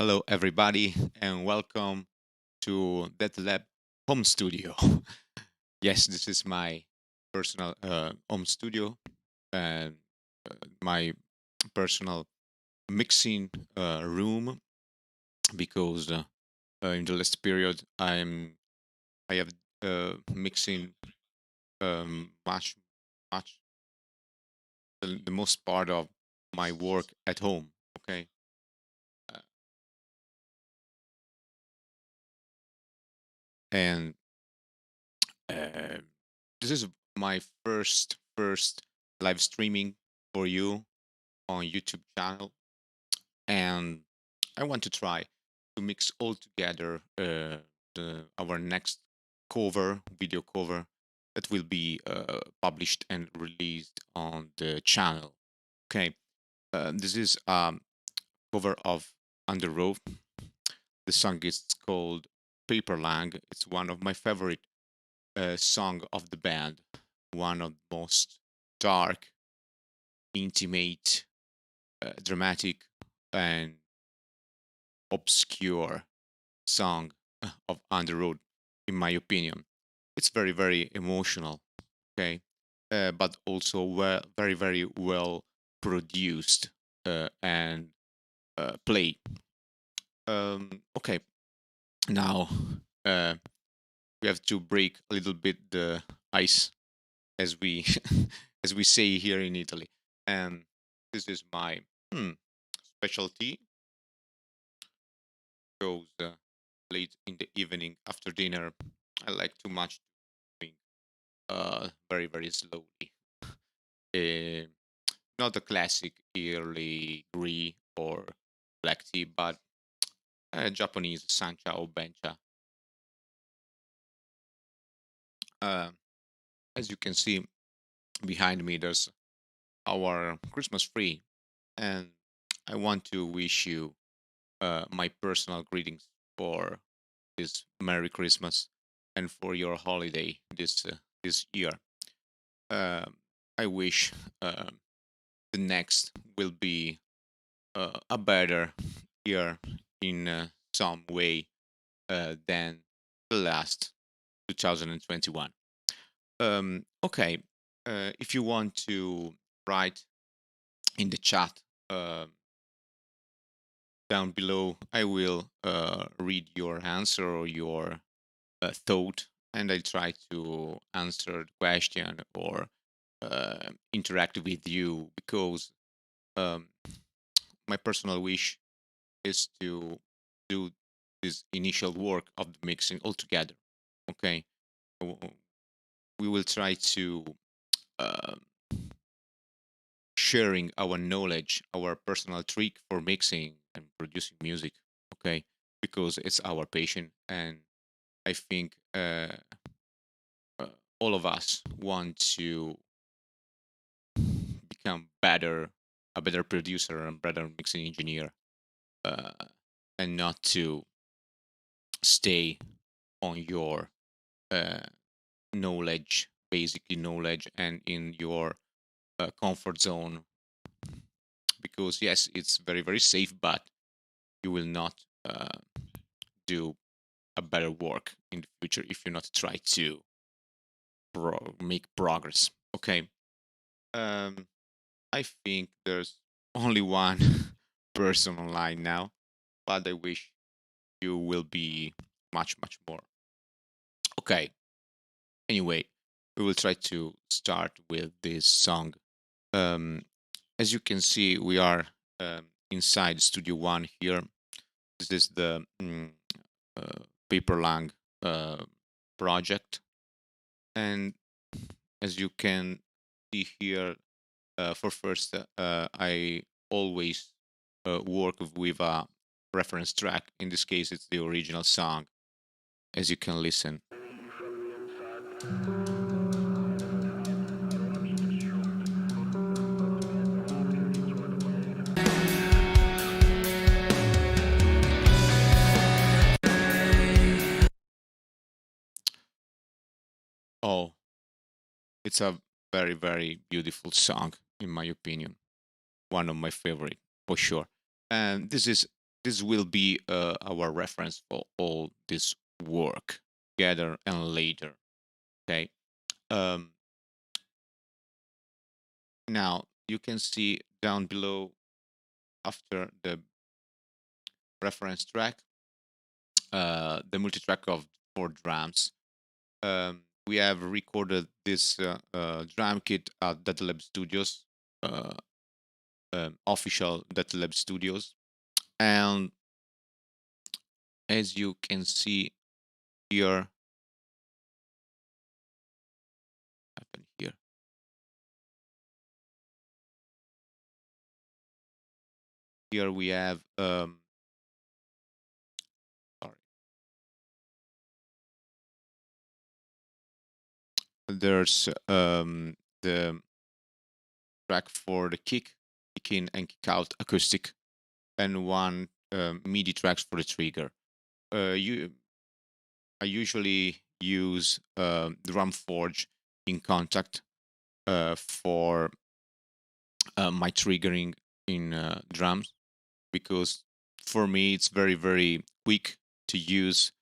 Hello, everybody, and welcome to Death Lab Home Studio. Yes, this is my personal home studio and my personal mixing room because in the last period I have mixing much the most part of my work at home. Okay, uh, and Uh, this is my first live streaming for you on YouTube channel, and I want to try to mix all together our next video cover that will be published and released on the channel. Okay, this is cover of Underoath. The song is called Paper Lang. It's one of my favorite song of the band, one of the most dark, intimate, dramatic, and obscure song of Underoath, in my opinion. It's very emotional, okay, but also very well produced and played. Okay, now uh, we have to break a little bit the ice as we as we say here in Italy. And this is my hmm, specialty. Goes late in the evening after dinner. I like too much to drink very slowly. Uh, Not the classic early green or black tea, but Japanese sancha or bencha. Uh, as you can see behind me, there's our Christmas tree, and I want to wish you my personal greetings for this Merry Christmas and for your holiday this year. Um, I wish the next will be a better year in some way than the last 2021. Okay, if you want to write in the chat uh, down below, I will read your answer or your thought, and I try to answer the question or interact with you because um, my personal wish is to do this initial work of the mixing all together. Okay, we will try to uh, sharing our knowledge, our personal trick for mixing and producing music. Okay, because it's our passion, and I think uh, all of us want to become a better producer and better mixing engineer, uh, and not to stay on your uh, knowledge, basically knowledge, and in your comfort zone. Because yes, it's very safe, but you will not do a better work in the future if you not try to make progress. Okay. Um, I think there's only one person online now, but I wish you will be much more. Okay. Anyway, we will try to start with this song. Um, as you can see, we are inside Studio One here. This is the Paperlang uh, project, and as you can see here, for first, I always work with a reference track. In this case, it's the original song, as you can listen. Oh, it's a very beautiful song, in my opinion. One of my favorite, for sure. And this is this will be our reference for all this work together and later. Okay. Um, Now you can see down below after the reference track, the multi-track of for drums. We have recorded this drum kit at Data Lab Studios, uh, official Data Lab Studios, and as you can see here, happen here, here we have sorry, there's the track for the kick in and kick out acoustic, and one MIDI tracks for the trigger. You I usually use Drum Forge in Contact for my triggering in drums, because for me it's very quick to use.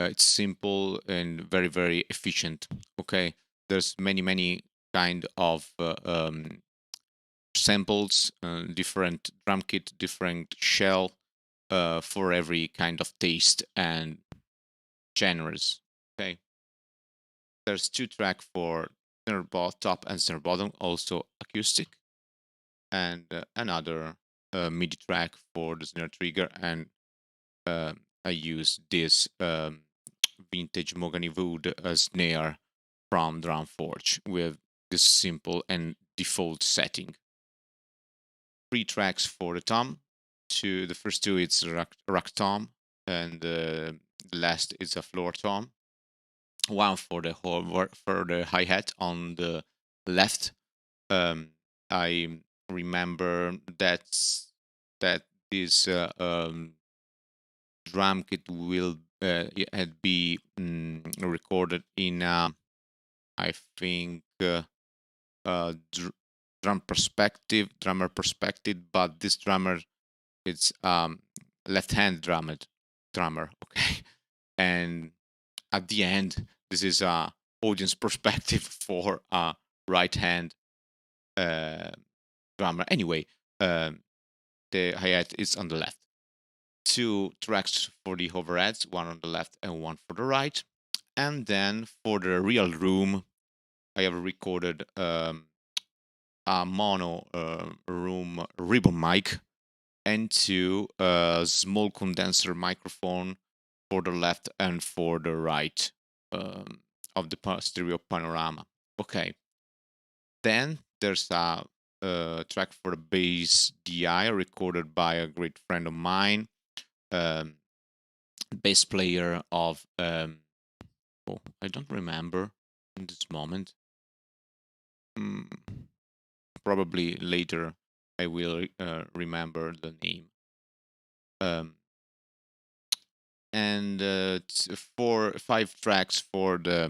It's simple and very efficient. Okay, there's many kind of samples, different drum kit, different shell for every kind of taste and genres. Okay, there's two track for top and snare bottom, also acoustic, and another MIDI track for the snare trigger. And uh, I use this vintage mahogany wood snare from Drum Forge with this simple and default setting. Three tracks for the tom. The first two it's rock tom, and the last is a floor tom. One for the for the hi hat on the left. Um, I remember that this drum kit will had be recorded in I think drummer perspective, but this drummer it's left-hand drummer, okay, and at the end this is a audience perspective for a right-hand uh, drummer. Anyway, um, the hi-hat is on the left. Two tracks for the overheads, one on the left and one for the right. And then for the real room, I have recorded a mono room ribbon mic and two small condenser microphone for the left and for the right um, of the stereo panorama. Okay. Then there's a track for the bass DI recorded by a great friend of mine, um, bass player of oh, I don't remember in this moment. Mm, Probably later I will remember the name. Um, and five tracks uh,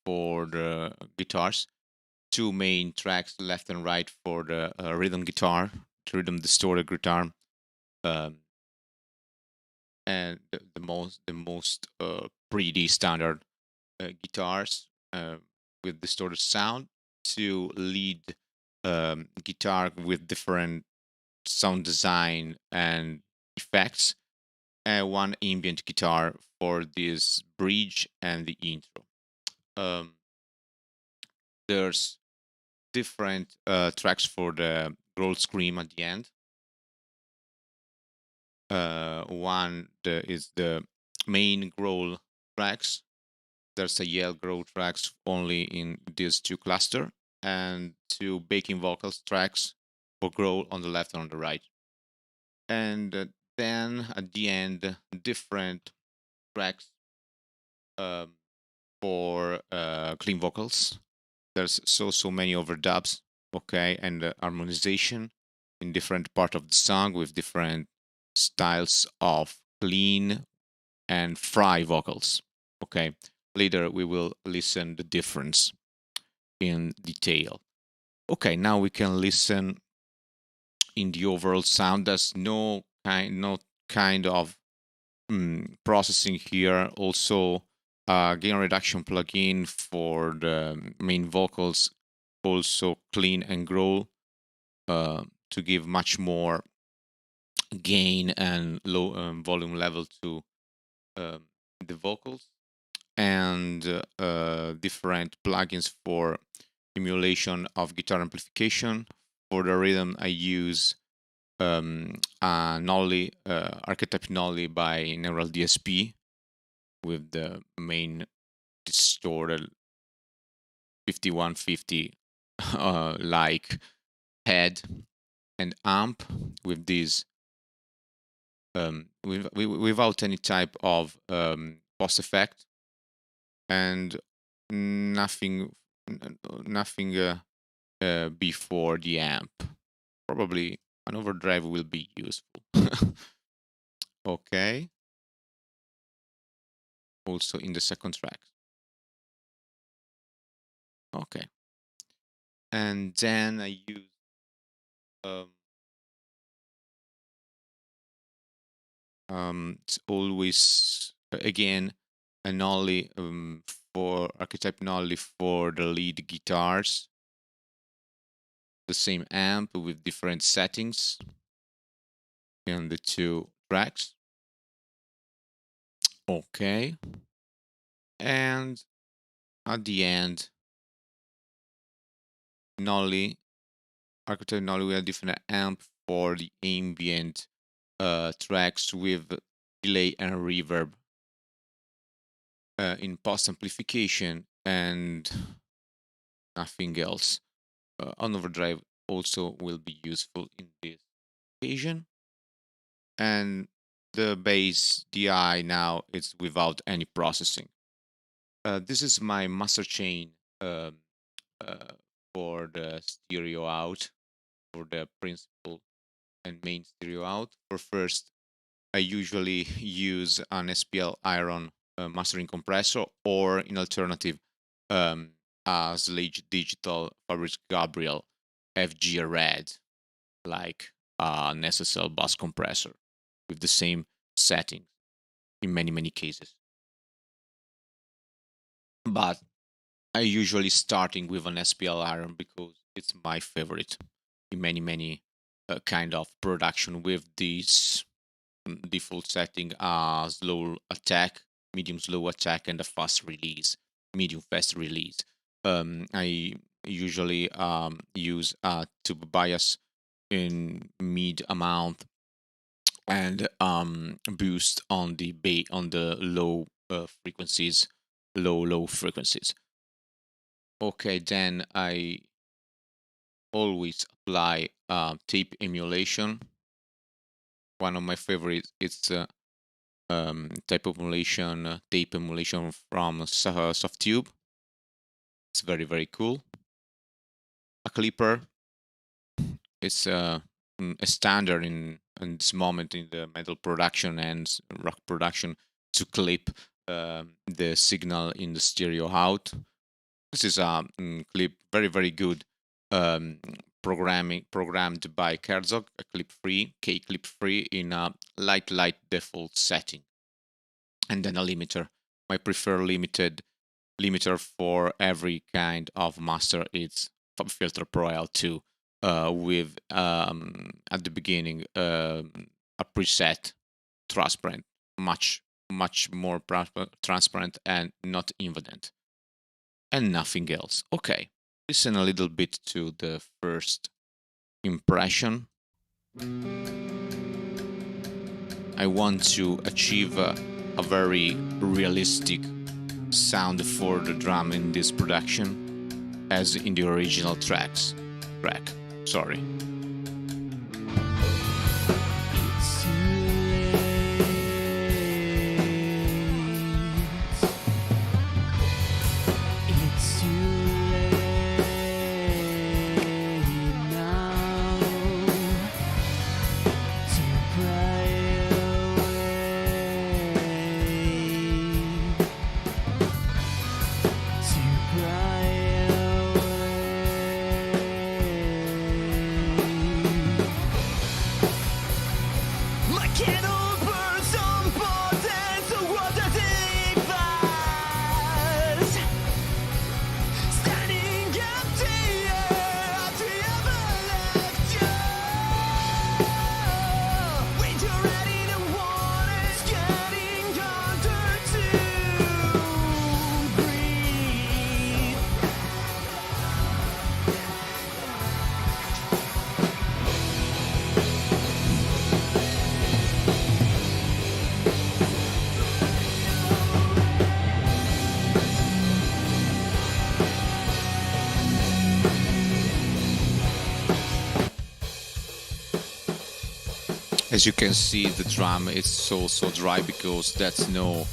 for the guitars. Two main tracks, left and right, for the rhythm guitar, rhythm distorted guitar, um, and the most pretty standard guitars with distorted sound. Two lead guitar with different sound design and effects, and one ambient guitar for this bridge and the intro. Um, there's different tracks for the growl scream at the end. Is the main growl tracks. There's a yell growl tracks only in these two cluster, and two backing vocals tracks for growl on the left and on the right. And then at the end, different tracks um, for clean vocals. There's so many overdubs, okay, and harmonization in different part of the song with different styles of clean and fry vocals. Okay, later we will listen the difference in detail. Okay, now we can listen in the overall sound. There's no kind of processing here. Also, gain reduction plugin for the main vocals, also clean and grow to give much more gain and low volume level to um, the vocals, and different plugins for emulation of guitar amplification. For the rhythm, I use Nolly, Archetype Nolly by Neural DSP with the main distorted 5150 like head and amp with this without any type of post effect, and nothing nothing before the amp. Probably an overdrive will be useful. Okay. Also in the second track. Okay. And then I use um, it's always again a Nolly for Archetype Nolly for the lead guitars. The same amp with different settings in the two tracks. Okay. And at the end, Nolly, Archetype Nolly with a different amp for the ambient tracks with delay and reverb in post amplification and nothing else. On overdrive also will be useful in this occasion. And the bass DI now is without any processing. This is my master chain uh, for the stereo out, for the principal and main stereo out. For first, I usually use an SPL Iron mastering compressor, or in alternative, a Slage Digital Fabrice Gabriel FG Red, like an SSL bus compressor with the same settings in many cases. But I usually starting with an SPL Iron because it's my favorite in many kind of production with this default setting slow attack, medium slow attack, and a fast release, medium fast release. I usually use a tube bias in mid amount and boost on the low frequencies, low frequencies. Okay, then I always apply tape emulation. One of my favorites is tape emulation from Softtube. It's very cool. A clipper. It's a standard in this moment in the metal production and rock production to clip the signal in the stereo out. This is a clip very good programmed by Kerzog, a clip free, K clip free in a light default setting, and then a limiter. My preferred limiter for every kind of master is FabFilter Pro L2 with at the beginning a preset transparent, much more transparent and not invalent, and nothing else. Okay, listen a little bit to the first impression. I want to achieve a very realistic sound for the drum in this production, as in the original track. Sorry. As you can see, the drum is so dry because that's no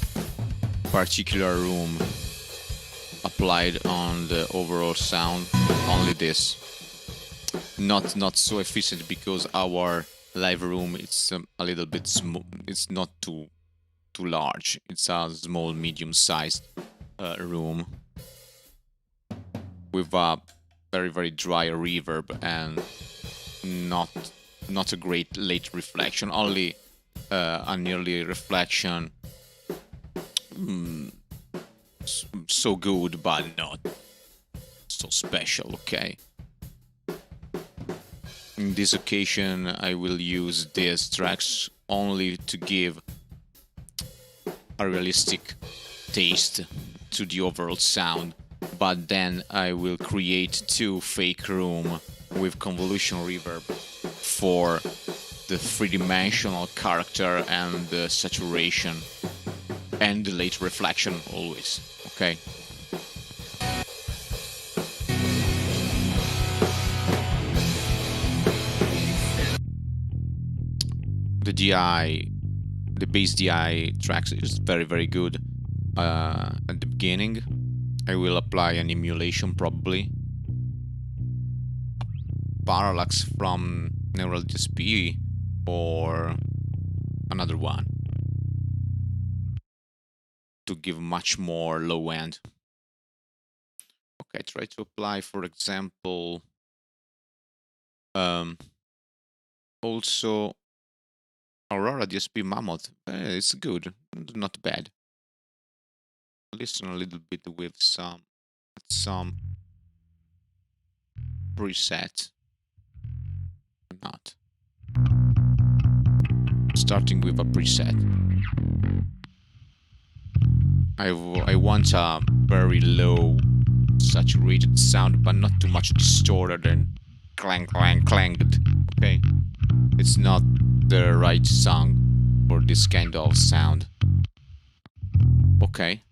particular room applied on the overall sound. Only this. Not so efficient because our live room it's a little bit small. It's not too large. It's a small, medium-sized room with a very dry reverb and not not a great late reflection. Only an early reflection, so good, but not so special. Okay. In this occasion, I will use these tracks only to give a realistic taste to the overall sound, but then I will create two fake room with convolution reverb for the three-dimensional character and the saturation and the late reflection always. Okay. The DI, the bass DI tracks is very good. At the beginning, I will apply an emulation probably. Parallax from Neural DSP or another one to give much more low end. Okay, try to apply, for example, also Aurora DSP Mammoth. It's good, not bad. Listen a little bit with some preset. Not starting with a preset. I want a very low saturated sound, but not too much distorted and clanged. Okay, it's not the right song for this kind of sound. Okay.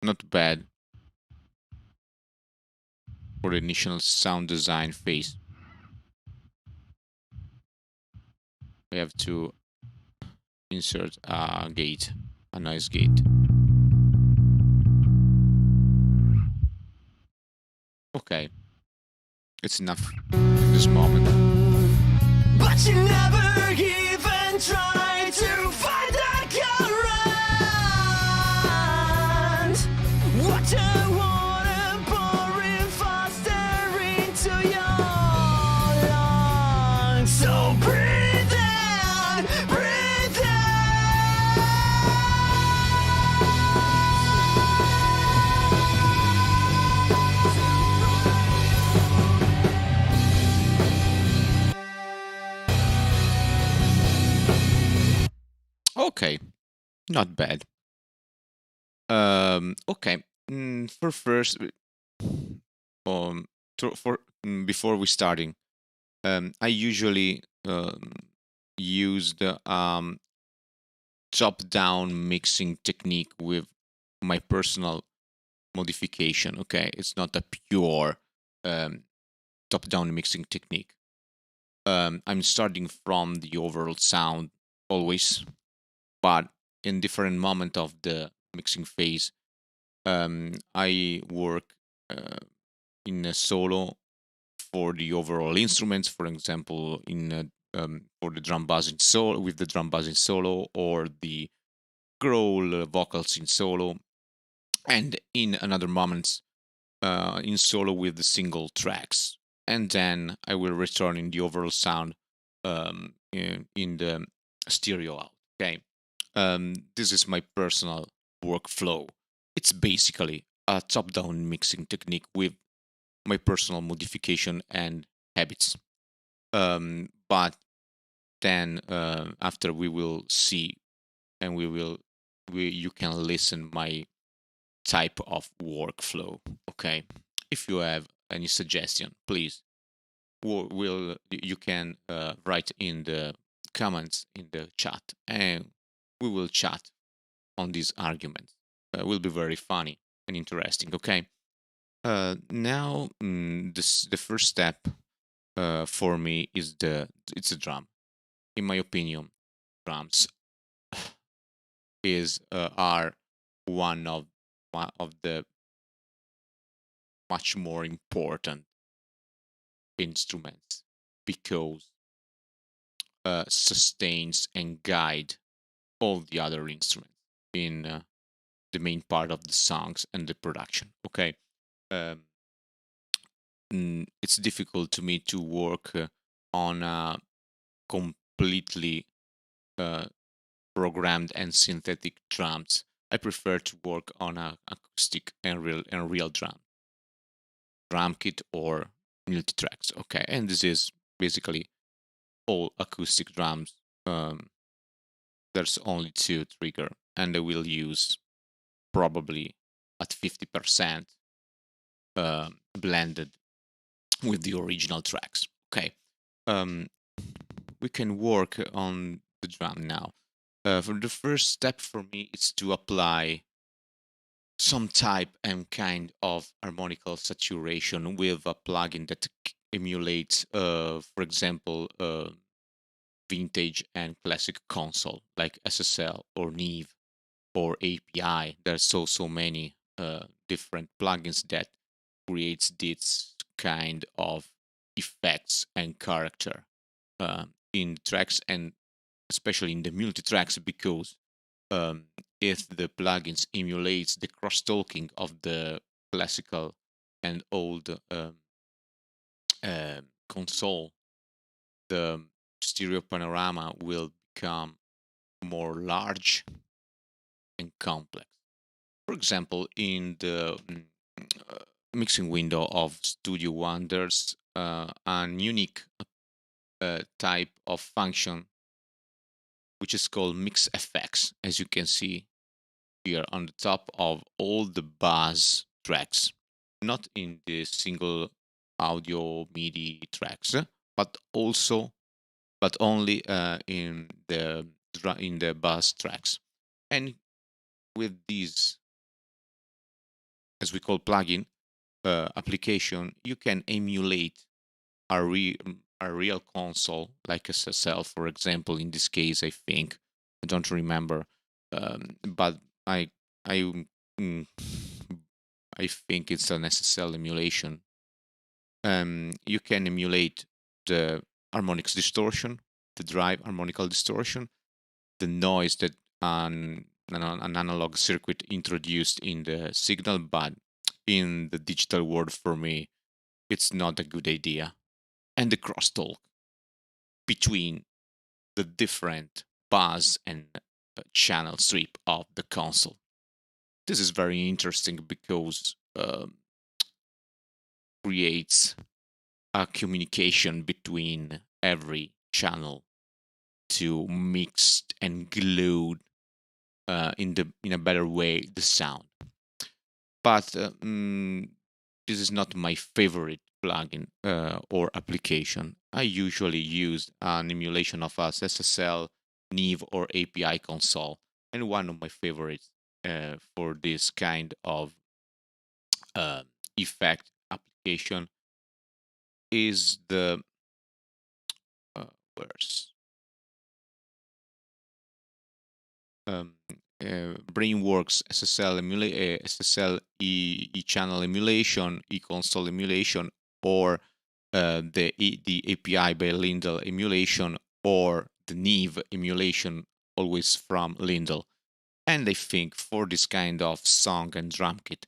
Not bad for the initial sound design phase. We have to insert a gate, a noise gate. Okay, it's enough in this moment. But you never even try to find that current. Water, water pouring faster into your lungs. So breathe in, breathe Okay, not bad. Okay. For first, for before we starting, I usually use the top-down mixing technique with my personal modification. Okay, it's not a pure um, top-down mixing technique. I'm starting from the overall sound always, but in different moment of the mixing phase, I work in a solo for the overall instruments. For example, in for the drum bass in solo with the drum bass in solo, or the growl vocals in solo, and in another moments in solo with the single tracks, and then I will return in the overall sound in the stereo out. Okay, this is my personal workflow. It's basically a top-down mixing technique with my personal modification and habits. But then after we will see, and you can listen my type of workflow. Okay, if you have any suggestion, please will you can write in the comments in the chat, and we will chat on these arguments. Will be very funny and interesting. Okay. Now, the first step for me is it's a drum. In my opinion, drums is are one of the much more important instruments because sustains and guide all the other instruments in the main part of the songs and the production. Okay. Um, it's difficult to me to work on a completely uh, programmed and synthetic drums. I prefer to work on a acoustic and real drum kit or multi tracks. Okay, and this is basically all acoustic drums. Um, there's only two trigger, and I will use probably at 50% blended with the original tracks. Okay, um, we can work on the drum now. For the first step for me is to apply some type and kind of harmonical saturation with a plugin that emulates, for example, vintage and classic console like SSL or Neve or API. There's so many different plugins that creates this kind of effects and character in tracks, and especially in the multi tracks, because um, if the plugins emulates the crosstalking of the classical and old console, the stereo panorama will become more large and complex. For example, in the mixing window of Studio One, there's an unique type of function which is called Mix FX, as you can see here on the top of all the bass tracks, not in the single audio MIDI tracks, but only in the bass tracks. And with these, as we call plugin application, you can emulate a real console like SSL, for example. In this case, I think I don't remember, but I I mm, I think it's an SSL emulation. You can emulate the harmonics distortion, the drive harmonical distortion, the noise that an analog circuit introduced in the signal, but in the digital world, for me, it's not a good idea. And the crosstalk between the different bus and channel strip of the console. This is very interesting because creates a communication between every channel to mix and glue in a better way the sound. But this is not my favorite plugin or application. I usually use an emulation of a SSL, Neve, or API console, and one of my favorites for this kind of uh, effect application is the where's um, BrainWorks SSL channel emulation, e-console emulation, or the API by Lindell emulation, or the Neve emulation, always from Lindell. And I think for this kind of song and drum kit,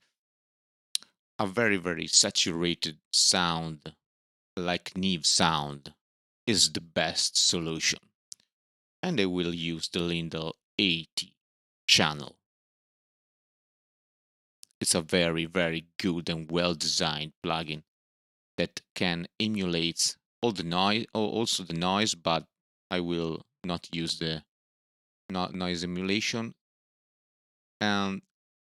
a very saturated sound like Neve sound is the best solution. And I will use the Lindell 80 channel. It's a very good and well designed plugin that can emulate all the noise, also the noise, but I will not use the noise emulation, and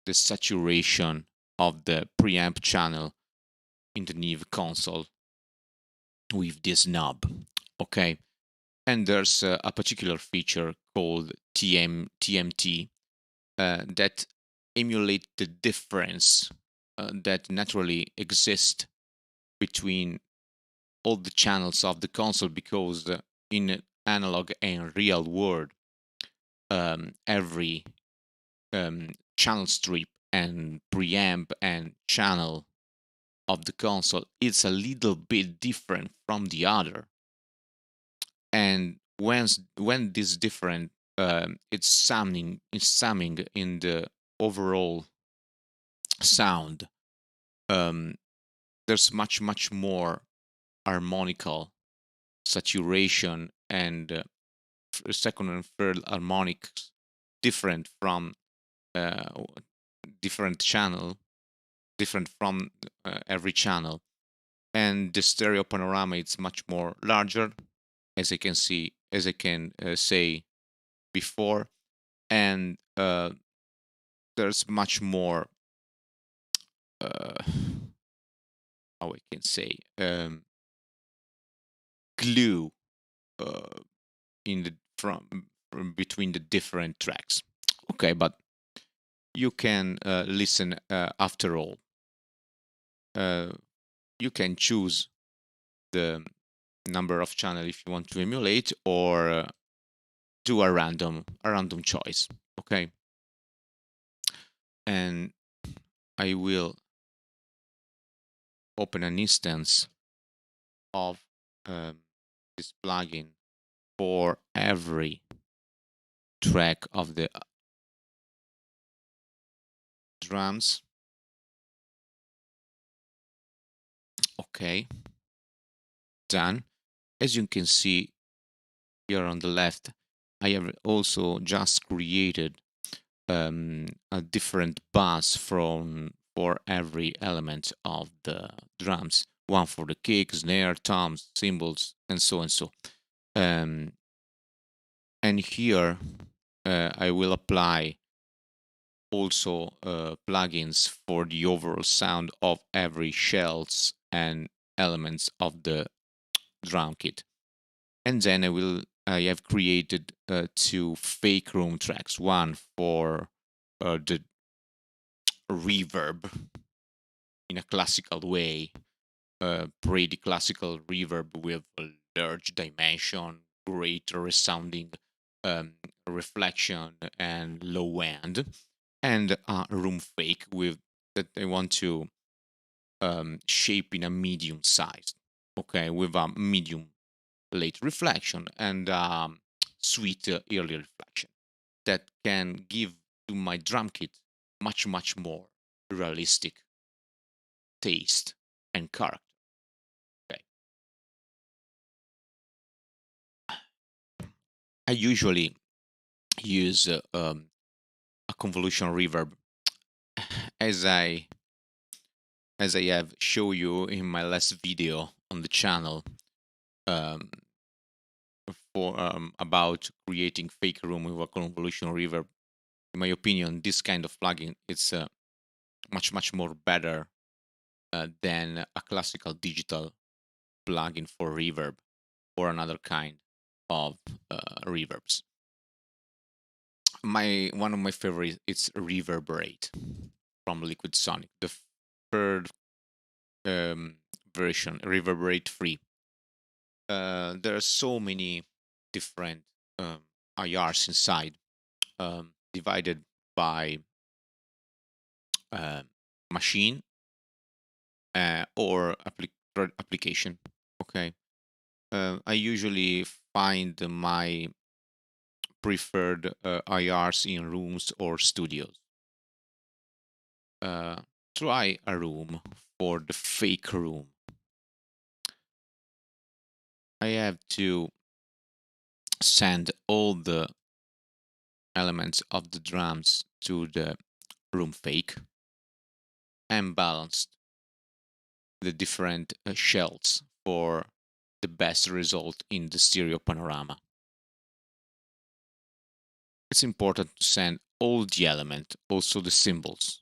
the saturation of the preamp channel in the Neve console with this knob. Okay, and there's a particular feature called TMT that emulate the difference that naturally exists between all the channels of the console, because in analog and real world, every channel strip and preamp and channel of the console is a little bit different from the other. And when this different, it's summing in the overall sound. um, there's much more harmonical saturation and second and third harmonics different from uh, different channel, different from every channel. And the stereo panorama is much more larger, as I can see, as I can say before. And there's much more uh, how I can say, glue uh, in the from between the different tracks. Okay, but you can listen after all. Uh, you can choose the number of channel if you want to emulate, or do a random choice. Okay, and I will open an instance of um, this plugin for every track of the drums. Okay, done. As you can see here on the left, I have also just created a different bus for every element of the drums. One for the kick, snare, toms, cymbals, and so and so. Um, and here I will apply also plugins for the overall sound of every shells and elements of the drum kit. And then I have created two fake room tracks, one for the reverb in a classical way, pretty classical reverb with a large dimension, great resounding um, reflection and low end, and a room fake with that I want to shape in a medium size. Okay, with a medium late reflection and sweet early reflection that can give to my drum kit much more realistic taste and character. Okay. I usually use a convolution reverb, as I have shown you in my last video on the channel, um, for about creating fake room with a convolution reverb. In my opinion, this kind of plugin is much more better than a classical digital plugin for reverb or another kind of reverbs. My one of my favorites is Reverberate from Liquid Sonic, the third version, Reverberate 3. There are so many different IRs inside, divided by uh, machine or application. Okay, I usually find my preferred IRs in rooms or studios. Uh, Try a room for the fake room. I have to send all the elements of the drums to the room fake and balance the different shells for the best result in the stereo panorama. it's important to send all the element, also the symbols,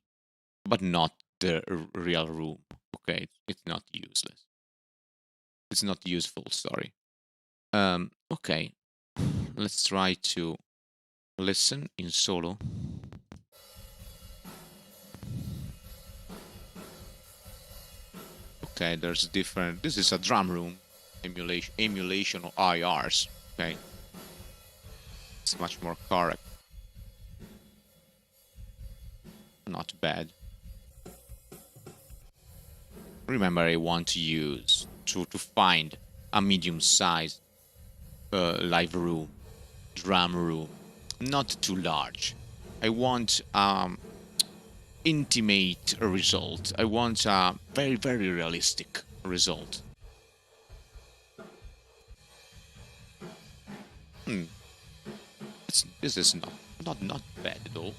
but not the real room. Okay, it's not useless. It's not useful. Sorry. Okay, let's try to listen in solo. Okay, there's different. This is a drum room emulation of IRs. Okay, it's much more correct. Not bad. Remember, I want to use to find a medium sized live room, drum room, not too large. I want intimate result. I want a very very realistic result. Hmm, this is not bad at all.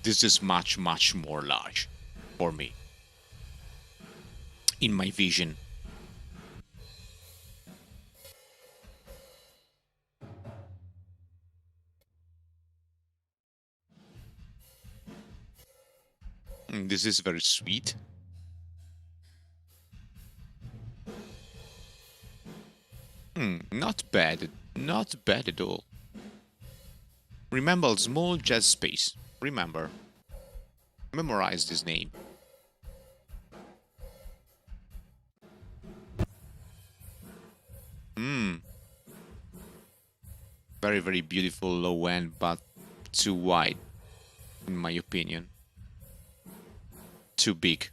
This is much more large for me in my vision. This is very sweet. Not bad. Not bad at all. Remember small jazz space. Remember. Memorize this name. Very, very beautiful low end, but too wide, in my opinion. Too big.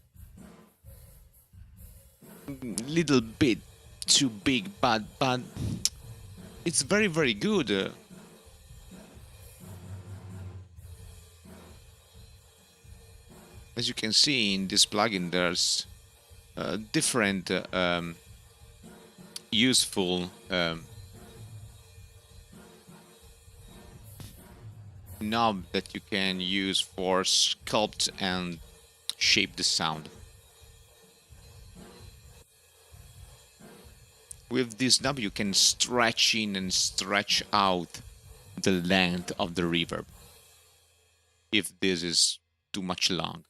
Little bit too big, but it's very, very good. As you can see in this plugin, there's different useful knob that you can use for sculpt and shape the sound. With this knob you can stretch in and stretch out the length of the reverb if this is too much long.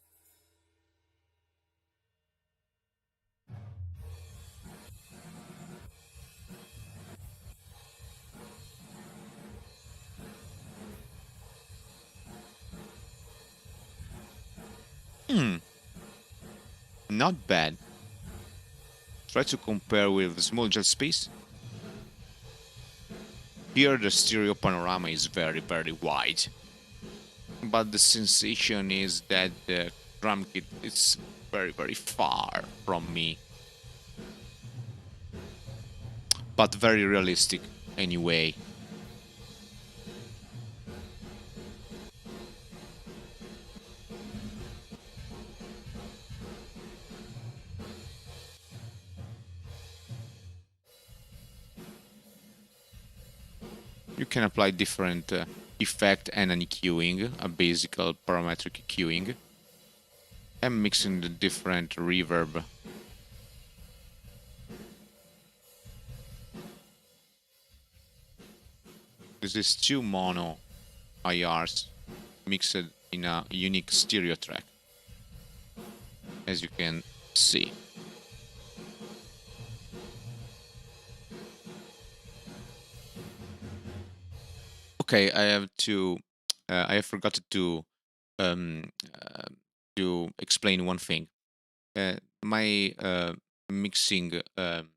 Not bad. Try to compare with small jet space. Here the stereo panorama is very very wide, but the sensation is that the drum kit is very very far from me, but very realistic anyway. You can apply different effect and an EQing, a basic parametric EQing, and mixing the different reverb. This is two mono IRs mixed in a unique stereo track, as you can see. Okay, I have to. I have forgotten um, uh, to explain one thing. My mixing, can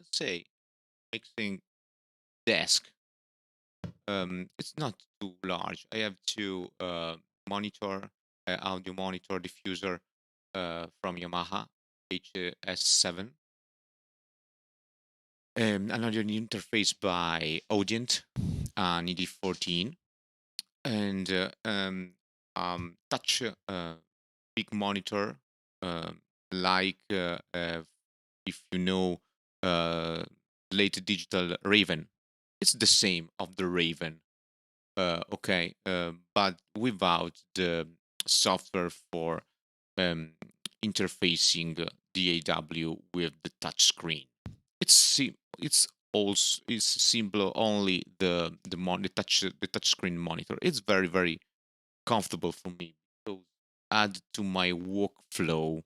say mixing desk. It's not too large. I have two monitor, audio monitor diffuser from Yamaha HS7. Another interface by Audient, an ED14, and touch big monitor, like if you know uh, late digital Raven. It's the same of the Raven, okay, but without the software for um, interfacing the AW with the touch screen. it's also it's simple only the touch screen monitor. It's very very comfortable for me because add to my workflow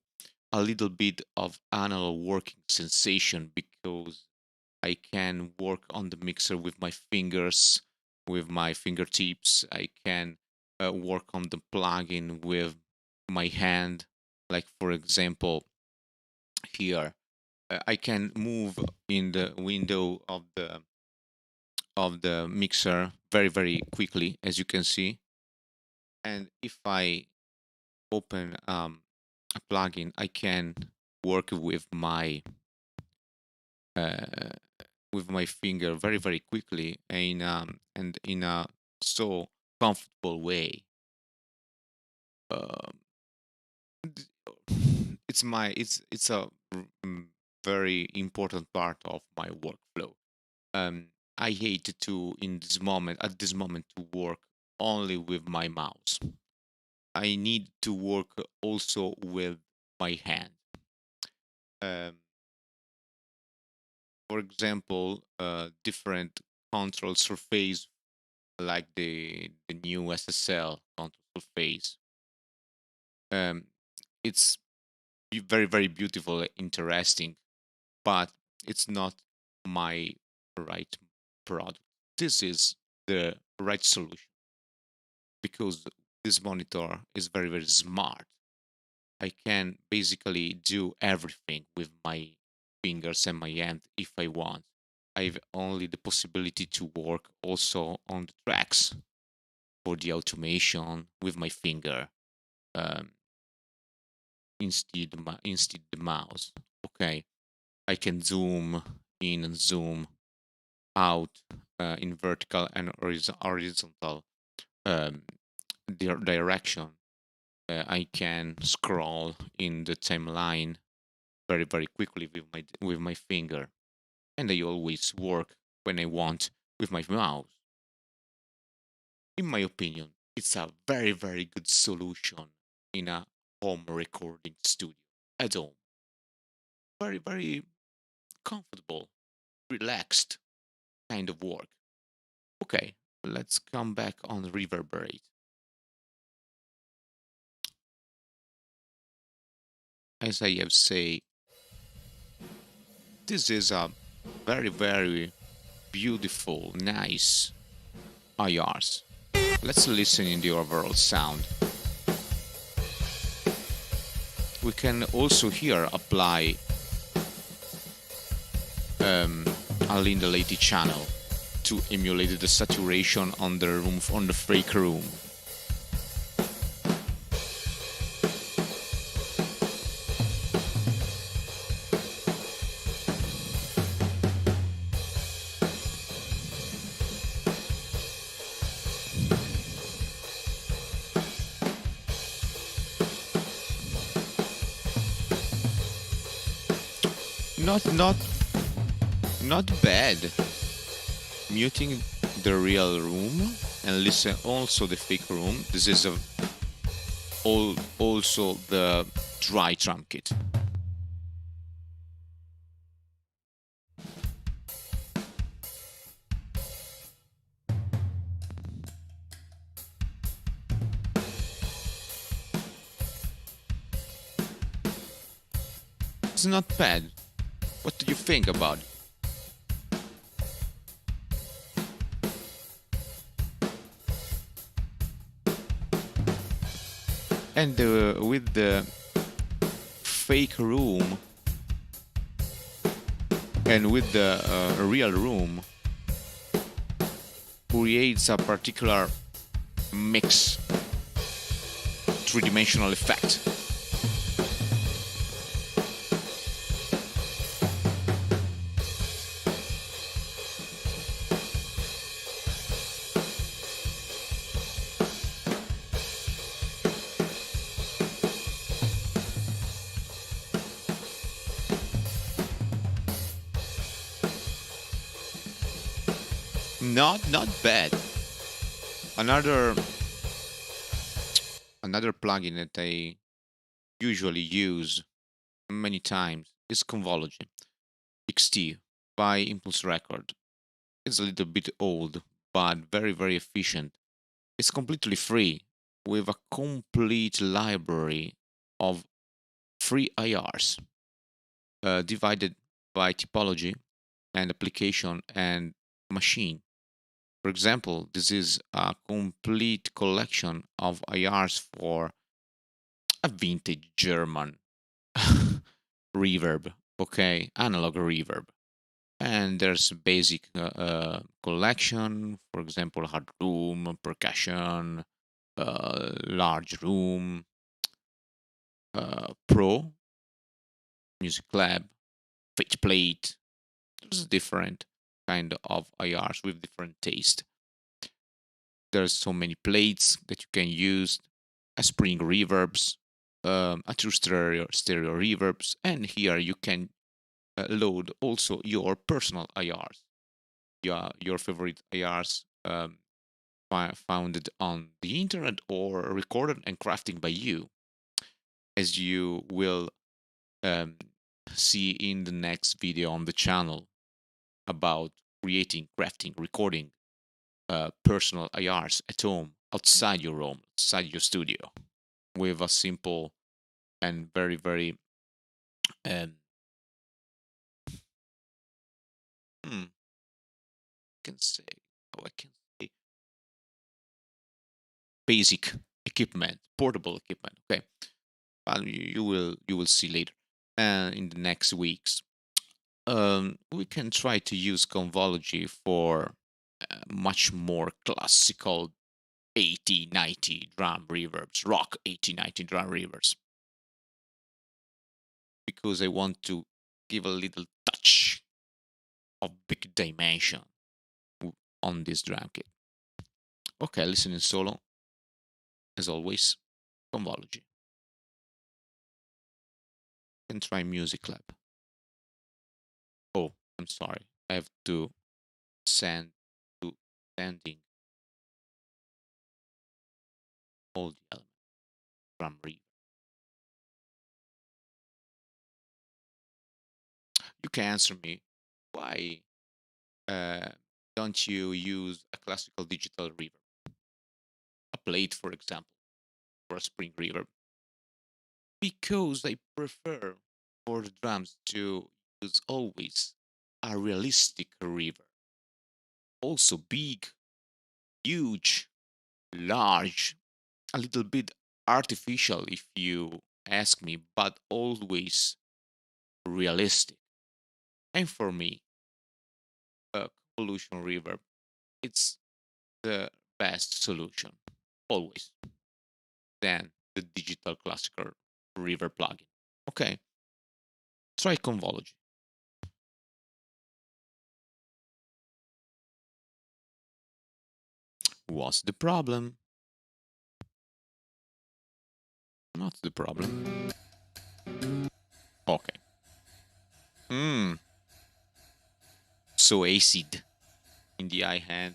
a little bit of analog working sensation because I can work on the mixer with my fingers, with my fingertips. I can work on the plugin with my hand. Like for example, here I can move in the window of the mixer very very quickly, as you can see. And if I open a plugin, I can work uh, with my finger very very quickly and in a so comfortable way. Um, it's a very important part of my workflow. Um, I hate to in this moment at this moment to work only with my mouse. I need to work also with my hand. Um, for example, different control surface like the new SSL control surface. Um, it's very very beautiful, interesting, but it's not my right product. This is the right solution because this monitor is very very smart. I can basically do everything with my fingers and my hand if I want. I've only the possibility to work also on the tracks for the automation with my finger um, instead the mouse. Okay, I can zoom in and zoom out in vertical and horizontal um, direction. I can scroll in the timeline very very quickly with my finger, and I always work when I want with my mouse. In my opinion, it's a very very good solution in a home recording studio at home. Very very comfortable, relaxed kind of work. Okay, let's come back on reverberate. As I have said, this is a very very beautiful, nice IRs. Let's listen in the overall sound. We can also here apply a Linda Lady channel to emulate the saturation on the room on the fake room. Not not bad. Muting the real room and listen also the fake room. This is also the dry drum kit. It's not bad. What do you think about it? And with the fake room and with the real room creates a particular mix, three-dimensional effect. Not bad. Another another plugin that I usually use many times is Convolution XT. by Impulse Record. It's a little bit old, but very, very efficient. It's completely free with a complete library of free IRs divided by typology and application and machine. For example, this is a complete collection of IRs for a vintage German reverb, okay, analog reverb. And there's a basic collection, for example, hard room, percussion, large room, pro, music lab, fate plate. There's different kind of IRs with different taste. There's so many plates that you can use, a spring reverbs, a true stereo reverbs, and here you can load also your personal IRs, your favorite IRs founded on the internet or recorded and crafted by you, as you will um, see in the next video on the channel about creating, crafting, recording personal IRs at home, outside your home, outside your studio, with a simple and very, very um, hmm, can say, how I can say, basic equipment, portable equipment. Okay, well, you will see later, in the next weeks. We can try to use convology for much more classical 80-90 drum reverbs, rock 80-90 drum reverbs, because I want to give a little touch of big dimension on this drum kit. Okay, listening solo, as always, convology. Can try Music Lab. Oh, I'm sorry, I have to sending all the elements from reverb. You can answer me, why uh, don't you use a classical digital reverb? A plate, for example, or a spring reverb? Because I prefer for the drums to use always a realistic reverb. Also big, huge, large, a little bit artificial if you ask me, but always realistic. And for me, a convolution reverb, it's the best solution, always, than the digital classical reverb plugin. Okay, try convology. What's the problem? Not the problem. Okay. So acid in the eye hand,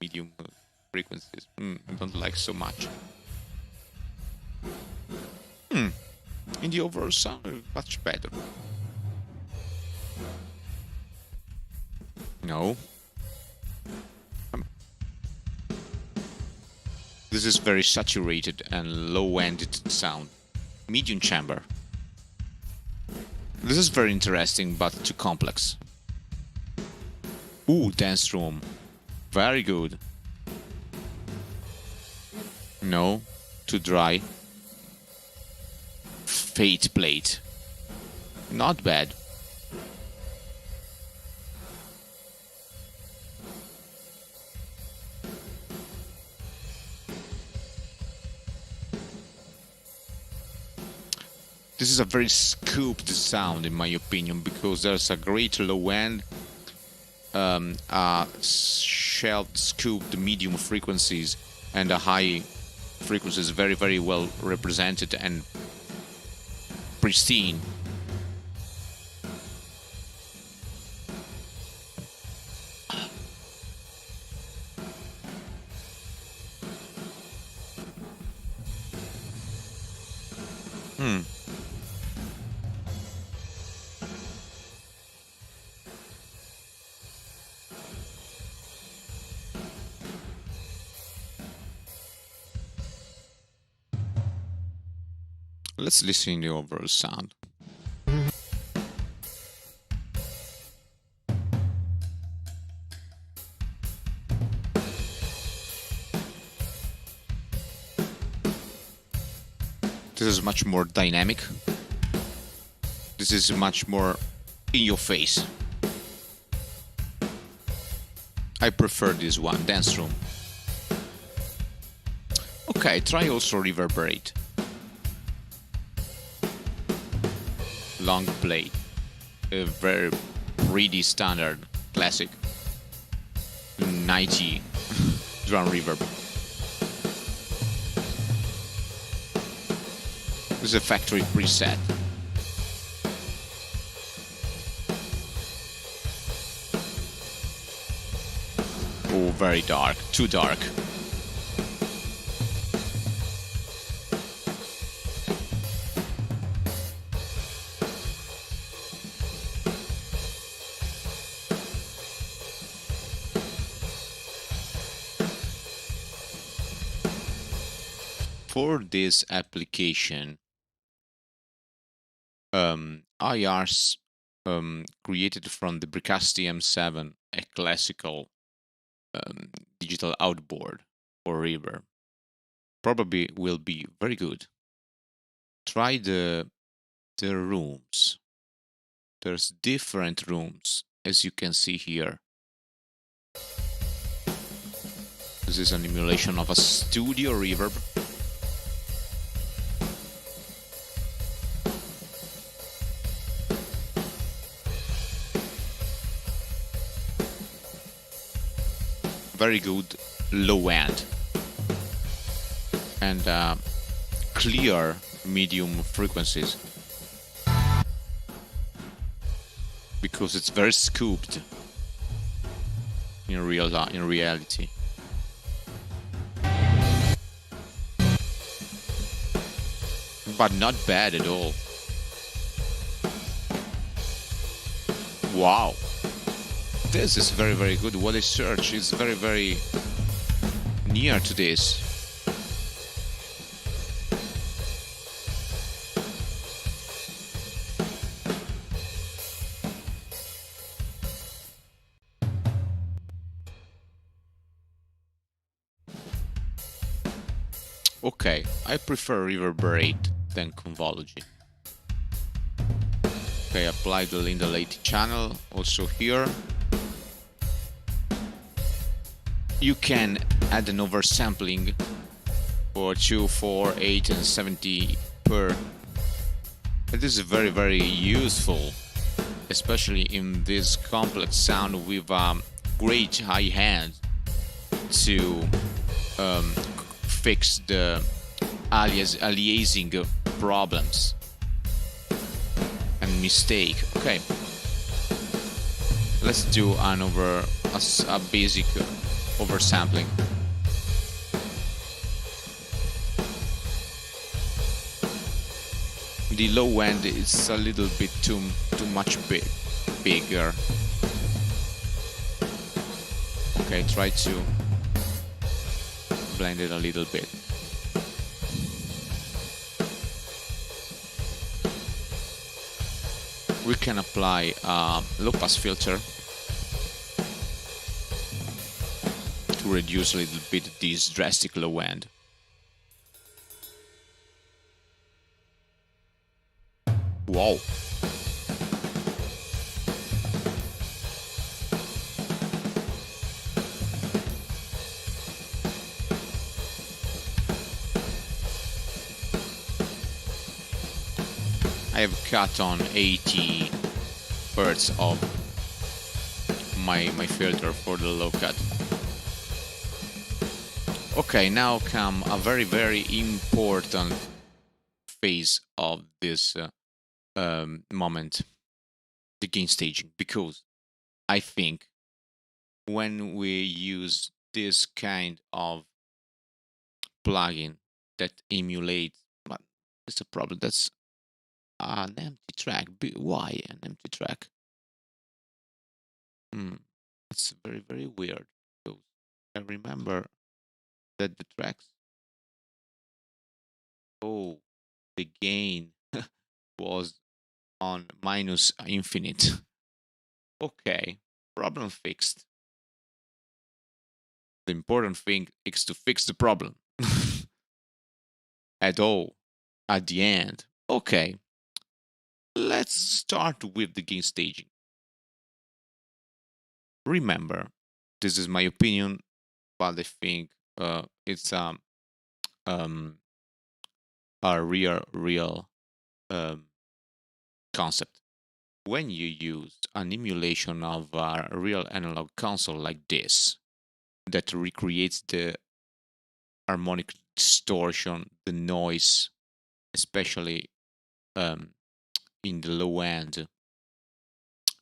medium frequencies. I don't like so much. In the overall sound, much better. No. This is very saturated and low-ended sound. Medium chamber. This is very interesting, but too complex. Ooh, dance room. Very good. No, too dry. Fate plate. Not bad. This is a very scooped sound, in my opinion, because there's a great low end, shelved, scooped medium frequencies, and a high frequencies very, very well represented and pristine. Let's listen to the overall sound. This is much more dynamic. This is much more in your face. I prefer this one, Dance Room. Okay, try also Reverberate. Long play. A very pretty standard classic 90 drum reverb. This is a factory preset. Oh, very dark, too dark. For this application, IRs created from the Bricasti M7, a classical digital outboard or reverb, probably will be very good. Try the rooms. There's different rooms, as you can see here. This is an emulation of a studio reverb. Very good low end and clear medium frequencies because it's very scooped in reality. But not bad at all. Wow. This is very, very good. What I search is very, very near to this. Okay, I prefer Reverberate than Convolugy. Okay, apply the Lindalate channel also here. You can add an oversampling for 2, 4, 8 and 70 per. It is very, very useful, especially in this complex sound with great high hand to fix the aliasing problems and mistake. Okay, let's do a basic oversampling. The low end is a little bit too much bigger. Okay, try to blend it a little bit. We can apply a low pass filter to reduce a little bit this drastic low end. Wow. I have cut on 80 hertz of my filter for the low cut. Okay, now come a very, very important phase of this moment, the gain staging, because I think when we use this kind of plugin that emulates, but it's a problem. That's an empty track. Why an empty track? It's very, very weird. Because I remember that the tracks, oh, the gain was on minus infinite. Okay, problem fixed. The important thing is to fix the problem at all at the end. Okay, let's start with the gain staging. Remember, this is my opinion, but I think it's um, a real um, concept. When you use an emulation of a real analog console like this, that recreates the harmonic distortion, the noise, especially um, in the low end,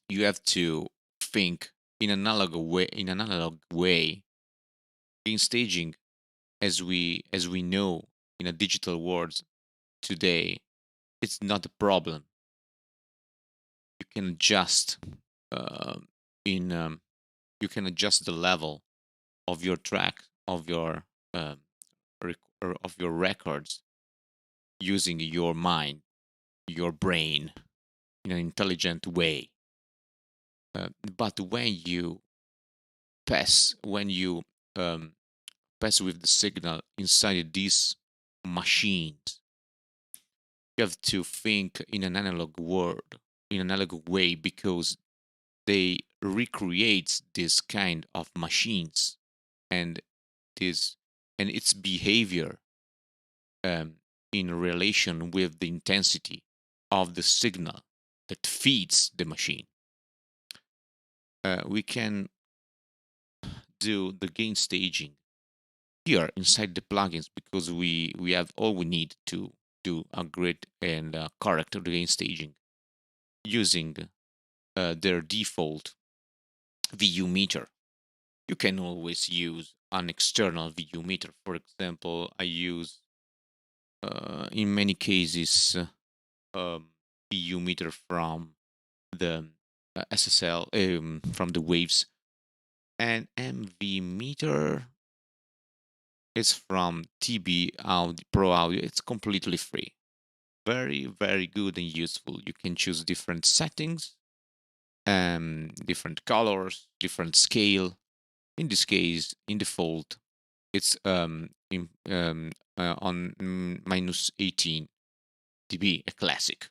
you have to think in an analog way. In an analog way, in staging, as we know in a digital world today, it's not a problem. You can adjust uh, in you can adjust the level of your track um, of your records using your mind, your brain in an intelligent way. But when you um, pass with the signal inside these machines, you have to think in an analog world, in an analog way, because they recreate this kind of machines and this and its behavior um, in relation with the intensity of the signal that feeds the machine. We can do the gain staging here inside the plugins because we have all we need to do a great and correct gain staging using their default VU meter. You can always use an external VU meter. For example, I use in many cases VU meter from the SSL from the waves, and MV meter is from TB Audio Pro Audio. It's completely free. Very, very good and useful. You can choose different settings, different colors, different scale. In this case, in default, it's on minus 18 dB, a classic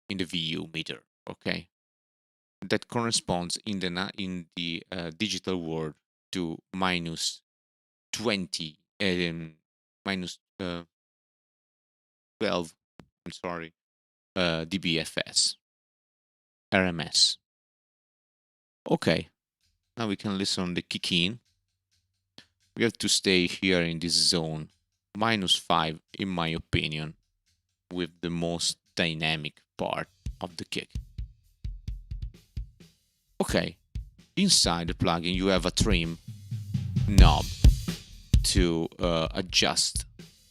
in the VU meter. Okay, that corresponds in the digital world to minus 20, minus 12. I'm sorry, dBFS, RMS. Okay, now we can listen on the kick in. We have to stay here in this zone, -5, in my opinion, with the most dynamic part of the kick. Okay, inside the plugin you have a trim knob to adjust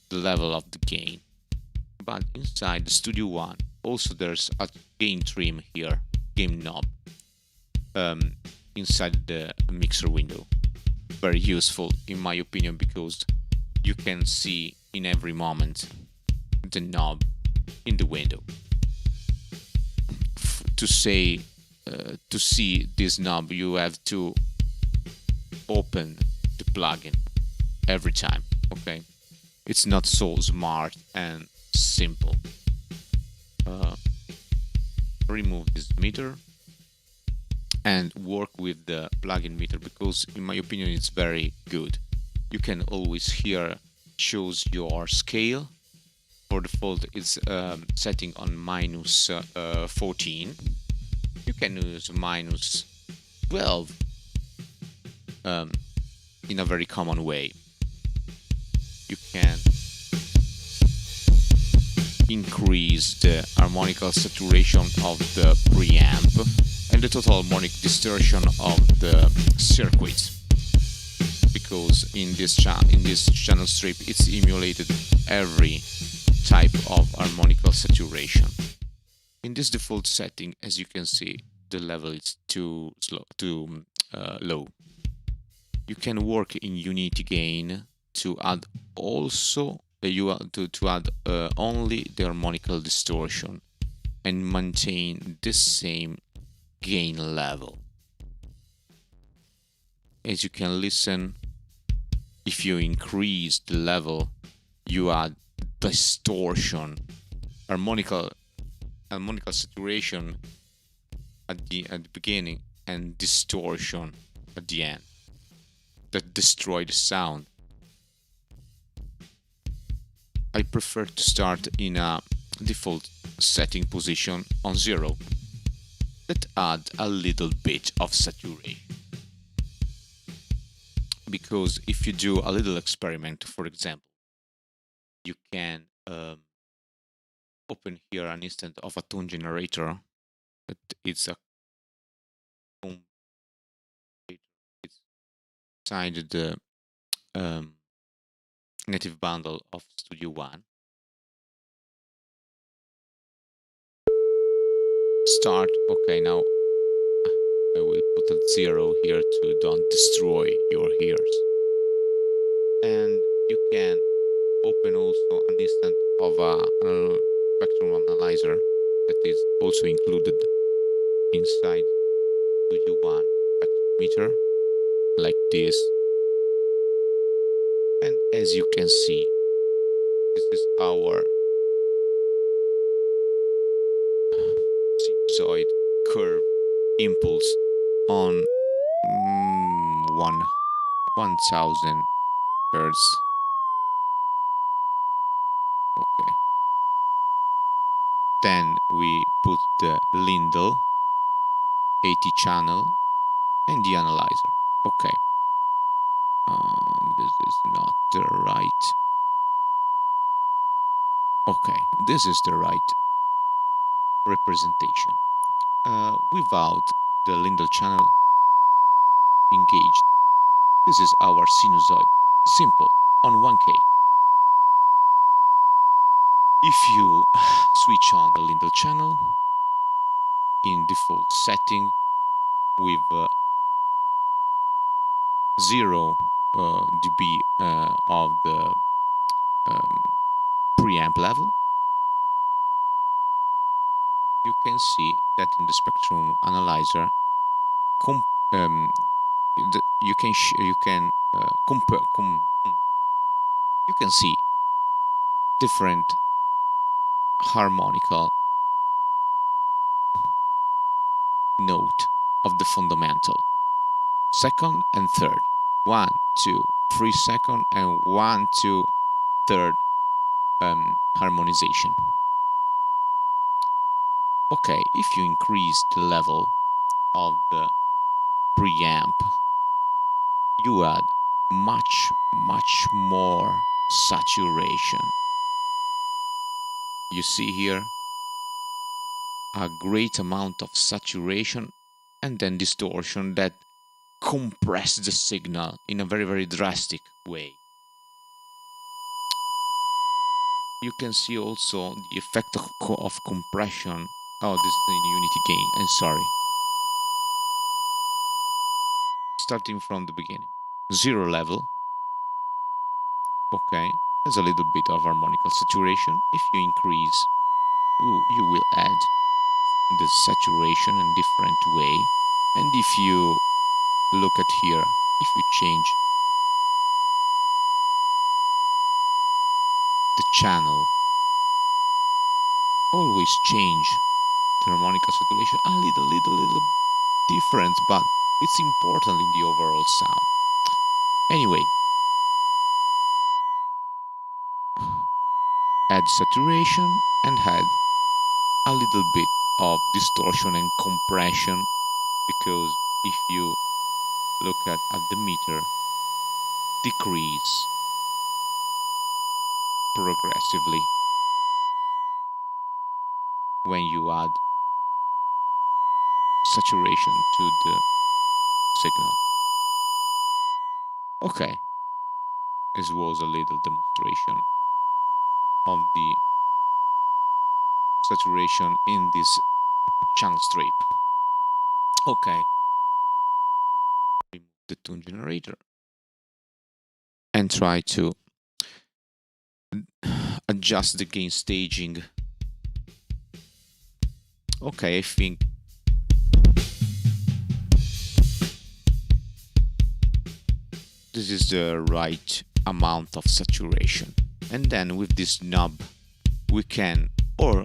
the level of the gain. But inside the Studio One, also there's a gain trim here, gain knob, inside the mixer window. Very useful in my opinion because you can see in every moment the knob in the window. To see this knob, you have to open the plugin every time. Okay, it's not so smart and simple. Remove this meter and work with the plugin meter because in my opinion it's very good. You can always here choose your scale. For default it's setting on minus 14. You can use minus 12 in a very common way. You can increase the harmonical saturation of the preamp and the total harmonic distortion of the circuit, because in this channel strip it's emulated every type of harmonical saturation. In this default setting, as you can see, the level is too low. You can work in unity gain to add also you to add only the harmonical distortion and maintain the same gain level. As you can listen, if you increase the level, you add distortion, harmonical saturation at the beginning and distortion at the end that destroy the sound. I prefer to start in a default setting position on 0 that add a little bit of saturation. Because if you do a little experiment, for example, you can open here an instance of a tone generator that it's a it's inside the um, native bundle of Studio One. Start. Okay, now I will put a 0 here to don't destroy your ears. And you can open also an instance of a spectrum analyzer that is also included inside Studio One spectrometer, like this. And as you can see, this is our sinusoid curve impulse on 1000 hertz. Okay. Then we put the Lindell 80 channel and the analyzer. Okay. This is not the right. Okay, this is the right representation. Without the Lindell channel engaged, this is our sinusoid. Simple, on 1K. If you switch on the Lindell channel in default setting with 0 dB of the preamp level, you can see that in the spectrum analyzer, you can compare. You can see different harmonical note of the fundamental. Second and third. 1, 2, 3 second and 1, 2, third harmonization. Okay, if you increase the level of the preamp, you add much more saturation. You see here a great amount of saturation and then distortion that compress the signal in a very drastic way. You can see also the effect of compression. Oh, this is in unity gain. I'm sorry. Starting from the beginning. 0 level. Okay, there's a little bit of harmonical saturation. If you increase, you will add the saturation in different way. And if you look at here, if you change the channel, always change the harmonical saturation a little different, but it's important in the overall sound. Anyway, add saturation and add a little bit of distortion and compression, because if you look at the meter, decrease progressively when you add saturation to the signal. Okay, this was a little demonstration of the saturation in this channel strip. Okay, remove the tune generator and try to adjust the gain staging. Okay, I think this is the right amount of saturation. And then with this knob, we can, or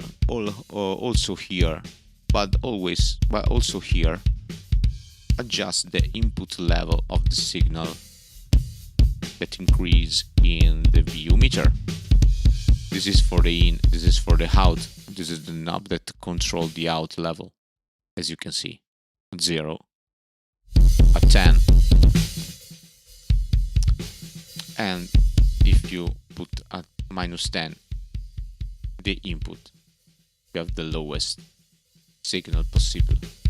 also here, but also here, adjust the input level of the signal that increase in the VU meter. This is for the in, this is for the out. This is the knob that control the out level, as you can see, at 0, at 10. And if you put at -10 the input, you have the lowest signal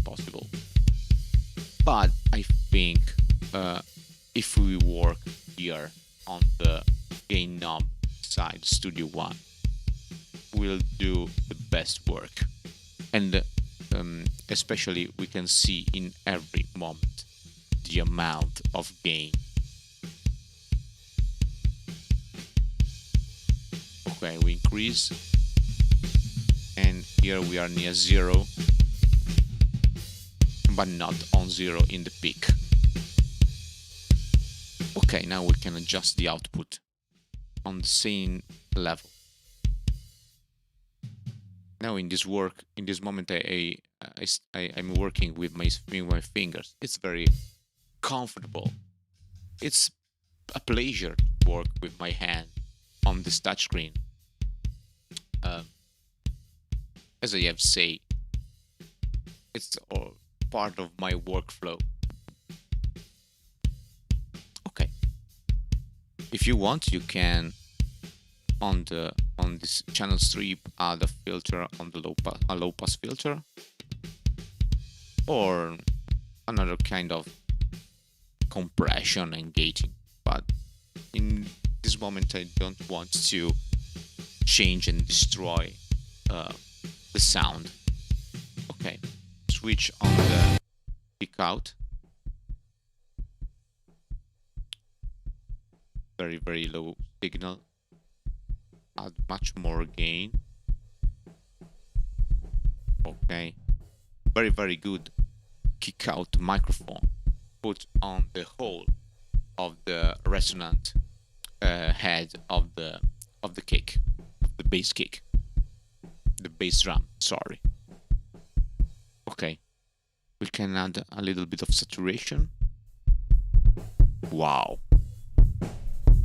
possible. But I think if we work here on the gain knob side, Studio One, we'll do the best work. And especially we can see in every moment the amount of gain. Okay, we increase, and here we are near 0, but not on 0 in the peak. Okay, now we can adjust the output on the same level. Now in this moment, I'm working with my fingers. It's very comfortable. It's a pleasure to work with my hand on this touchscreen. As I have said, it's all part of my workflow. Okay, if you want, you can on this channel strip add a filter on the low pass filter, or another kind of compression and gating. But in this moment, I don't want to change and destroy the sound. Okay, switch on the kick out. Very low signal. Add much more gain. Okay, very good kick out microphone. Put on the whole of the resonant head of the kick, of the bass kick, the bass drum. Sorry. Okay, we can add a little bit of saturation. Wow,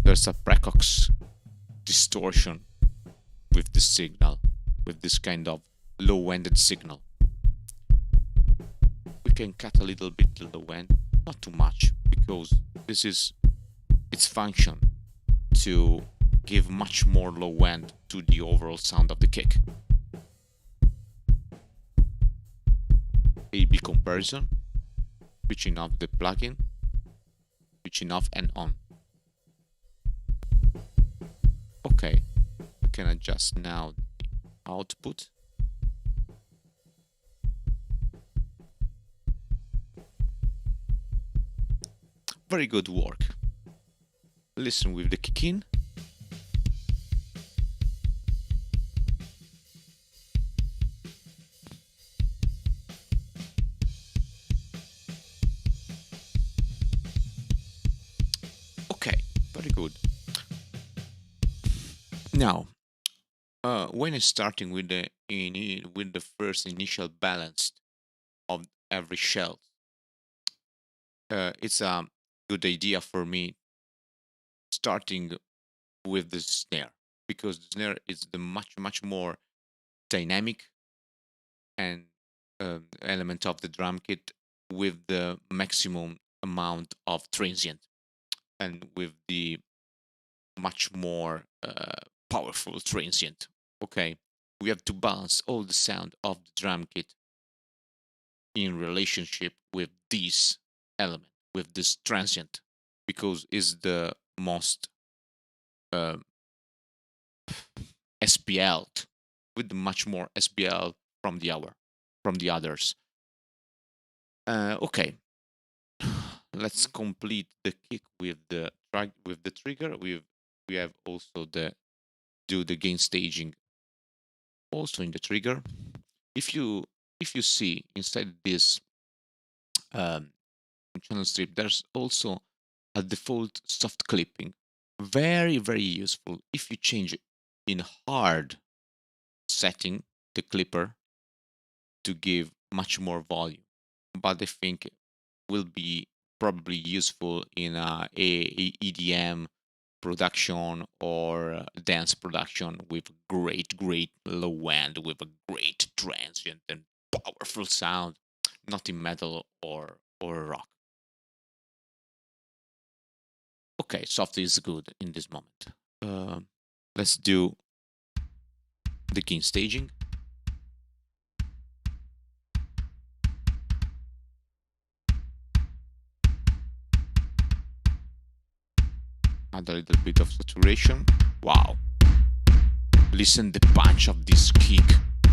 there's a precox distortion with the signal, with this kind of low-ended signal. We can cut a little bit the low end, not too much, because this is its function to give much more low end to the overall sound of the kick. A/B comparison, switching off the plugin, switching off and on. Okay, we can adjust now the output. Very good work. Listen with the kick in. Okay, very good. Now, when it's starting with the first initial balance of every shell, it's a good idea for me starting with the snare, because the snare is the much more dynamic and element of the drum kit with the maximum amount of transient and with the much more powerful transient. Okay, we have to balance all the sound of the drum kit in relationship with this element, with this transient, because it's the most SPL, with much more SPL from the others. Okay, let's complete the kick with the trigger. We have also the do the gain staging also in the trigger. If you see inside this um, channel strip, there's also a default soft clipping. Very useful. If you change it in hard setting the clipper to give much more volume, but I think it will be probably useful in a EDM production or dance production with great low end with a great transient and powerful sound, not in metal or rock. Okay, soft is good in this moment. Let's do the gain staging. Add a little bit of saturation. Wow. Listen the punch of this kick.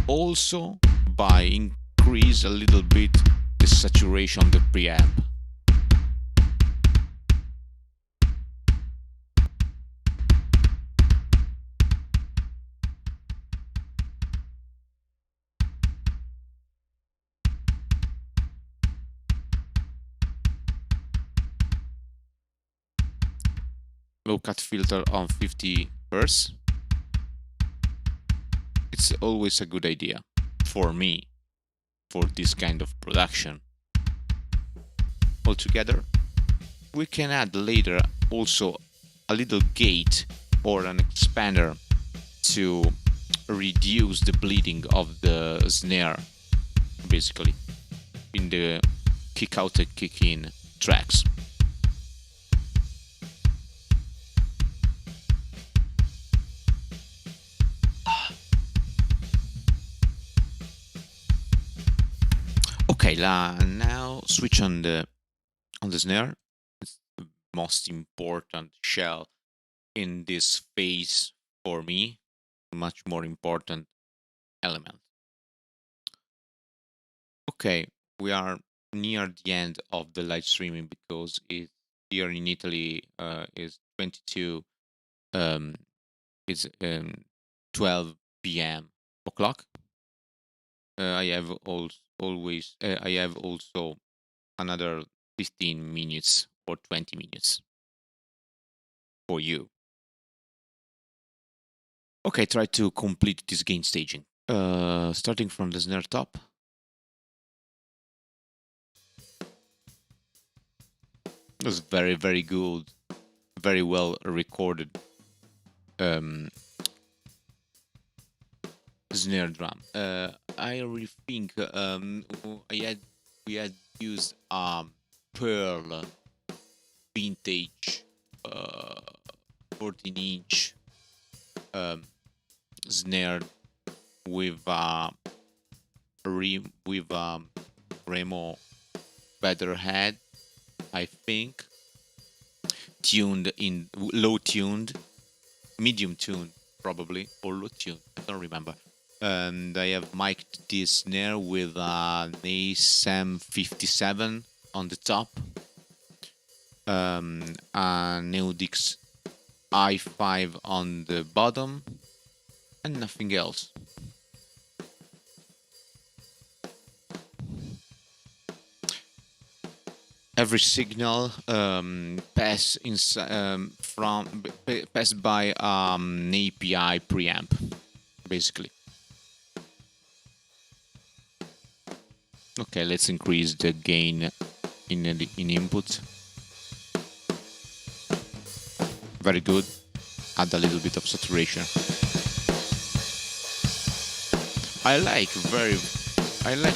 Also by increase a little bit the saturation of the preamp. Low cut filter on 50 Hz. It's always a good idea for me for this kind of production. Altogether, we can add later also a little gate or an expander to reduce the bleeding of the snare, basically, in the kick out and kick in tracks. Okay, now switch on the snare. It's the most important shell in this phase for me, much more important element. Okay, we are near the end of the live streaming because it here in Italy is 22 is 12 p.m. o'clock. I have always I have also another 15 minutes or 20 minutes for you. Okay, try to complete this gain staging. Starting from the snare top. It was very good, very well recorded snare drum. I really think we had used Pearl vintage 14-inch snare with Remo better head, I think, tuned in low tuned, medium tuned probably, or low tuned, I don't remember. And I have mic'd this snare with an ASM 57 on the top, a Neodix i5 on the bottom, and nothing else. Every signal pass by an API preamp, basically. Okay, let's increase the gain in input. Very good. Add a little bit of saturation. I like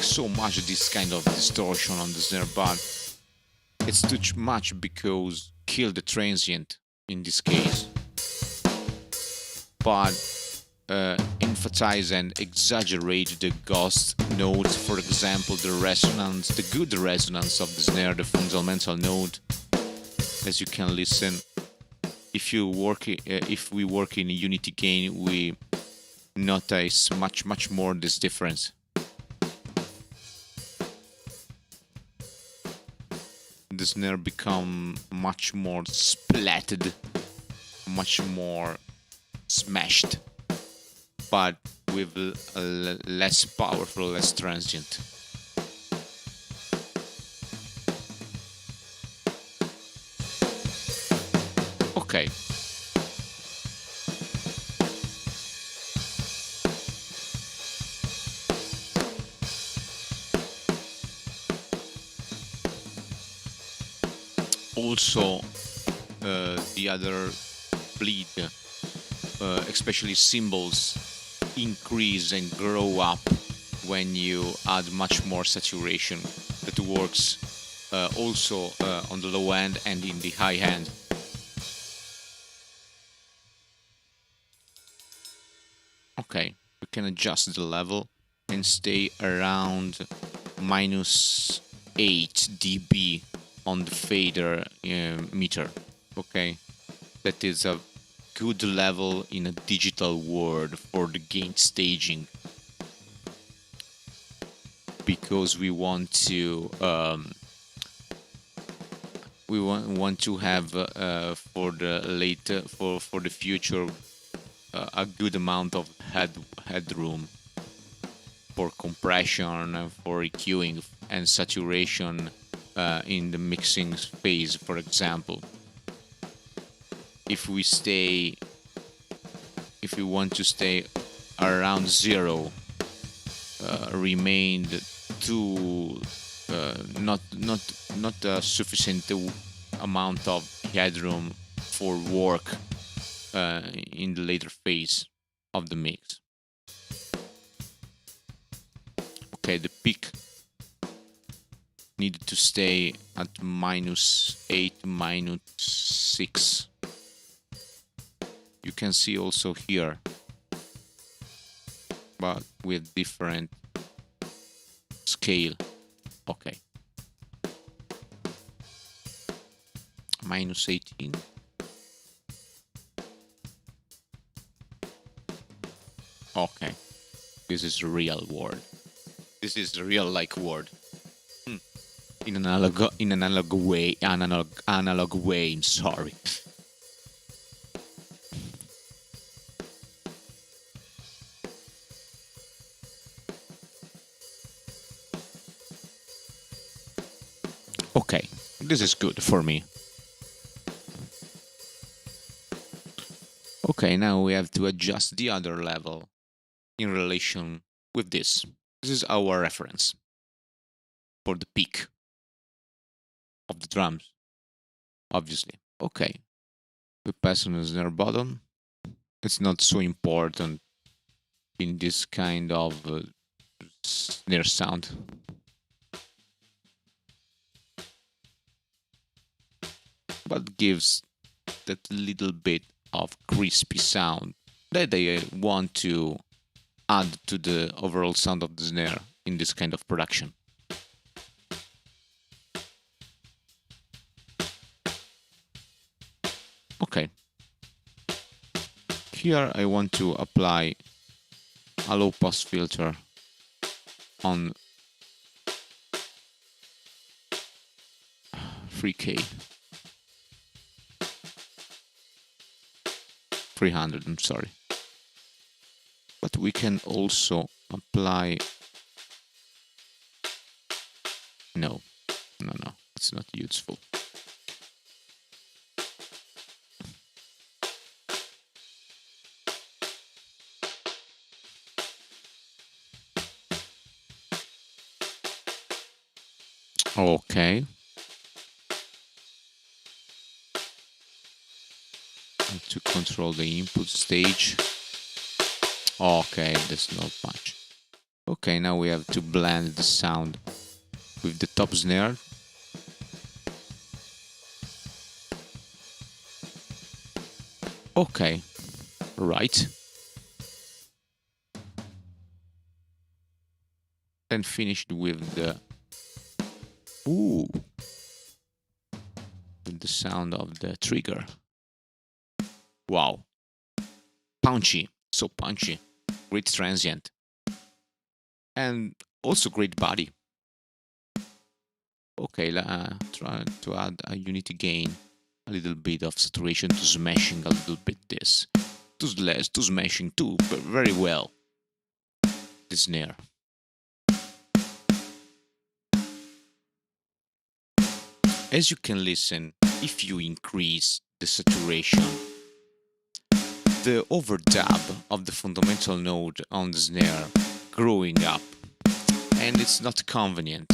so much this kind of distortion on the snare, but it's too much because kill the transient in this case. But emphasize and exaggerate the ghost note, for example, the resonance, the good resonance of the snare, the fundamental note, as you can listen. If we work in unity gain, we notice much more this difference. The snare become much more splatted, much more smashed. but with less powerful, less transient. Okay. Also, the other bleed, especially cymbals, increase and grow up when you add much more saturation. That works also on the low end and in the high end. Okay, we can adjust the level and stay around minus 8 dB on the fader meter. Okay, that is a good level in a digital world for the gain staging, because we want to have for the later for the future a good amount of headroom for compression, for EQing and saturation in the mixing phase, for example. If we want to stay around zero, remained too not a sufficient amount of headroom for work in the later phase of the mix. Okay, the peak needed to stay at -8, -6. You can see also here, but with different scale. Okay, -18. Okay, this is real world. This is real like world. In analog way. I'm sorry. Okay, this is good for me. Okay, now we have to adjust the other level in relation with this. This is our reference for the peak of the drums, obviously. Okay, we pass on the snare button. It's not so important in this kind of snare sound. But gives that little bit of crispy sound that I want to add to the overall sound of the snare in this kind of production. Okay. Here I want to apply a low pass filter on 3K. 300, I'm sorry. But we can also apply... No, it's not useful. Okay. And to control the input stage. Okay, that's not much. Okay, now we have to blend the sound with the top snare. Okay, right. Then finished with the... Ooh. With the sound of the trigger. Wow. Punchy. So punchy. Great transient. And also great body. Okay, try to add a unity gain. A little bit of saturation to smashing a little bit this. to slash, to smashing, to very well the snare. As you can listen, if you increase the saturation, the overdub of the fundamental node on the snare growing up, and it's not convenient.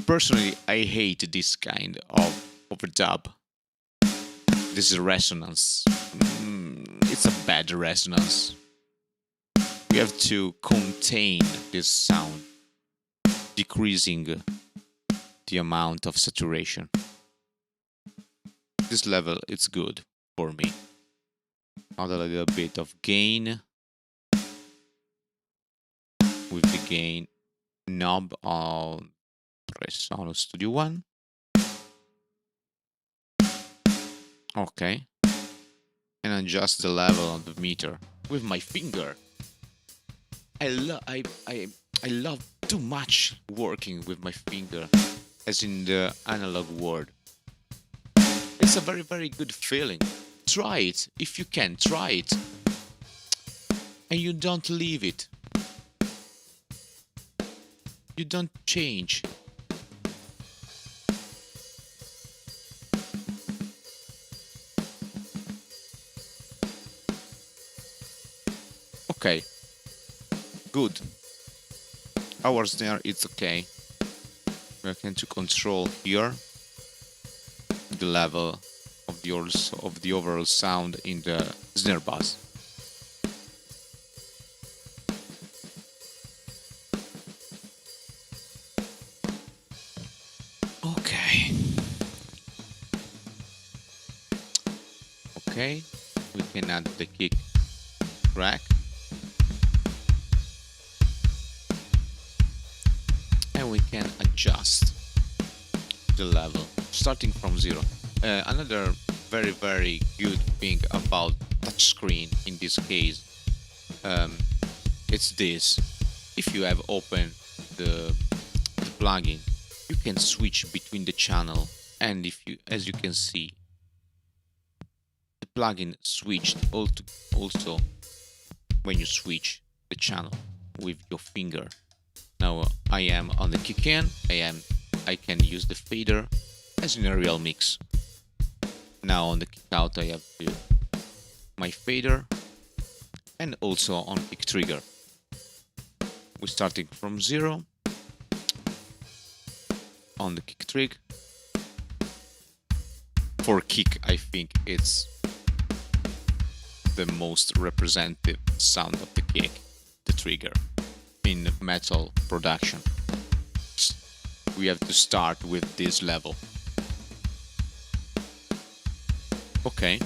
Personally, I hate this kind of overdub. This resonance. It's a bad resonance. We have to contain this sound, decreasing the amount of saturation. This level is good for me. Add a little bit of gain with the gain knob on Presonus Studio One. Okay. And adjust the level of the meter with my finger. I love too much working with my finger, as in the analog world. It's a very, very good feeling. Try it if you can. Try it, and you don't leave it. You don't change. Okay. Good. Our snare is okay. We can to control here the level of the overall sound in the snare bass. Okay. Okay. We can add the kick track. And we can adjust the level starting from 0. Another very, very good thing about touchscreen in this case, it's this. If you have opened the plugin, you can switch between the channel, and if you, as you can see, the plugin switched also when you switch the channel with your finger. Now I am on the kick in. I can use the fader as in a real mix. Now on the kick out, I have my fader, and also on kick trigger. We're starting from 0 on the kick trig. For kick, I think it's the most representative sound of the kick, the trigger, in metal production. We have to start with this level. Okay,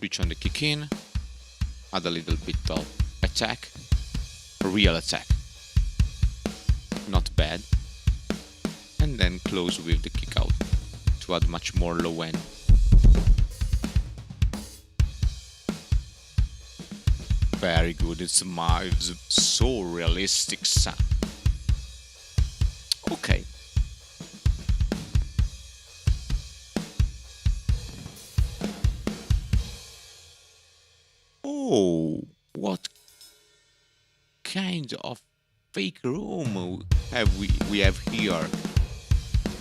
reach on the kick in, add a little bit of attack, a real attack, not bad, and then close with the kick out to add much more low end. Very good, it's so realistic sound. Okay. Oh, what kind of fake room have we have here?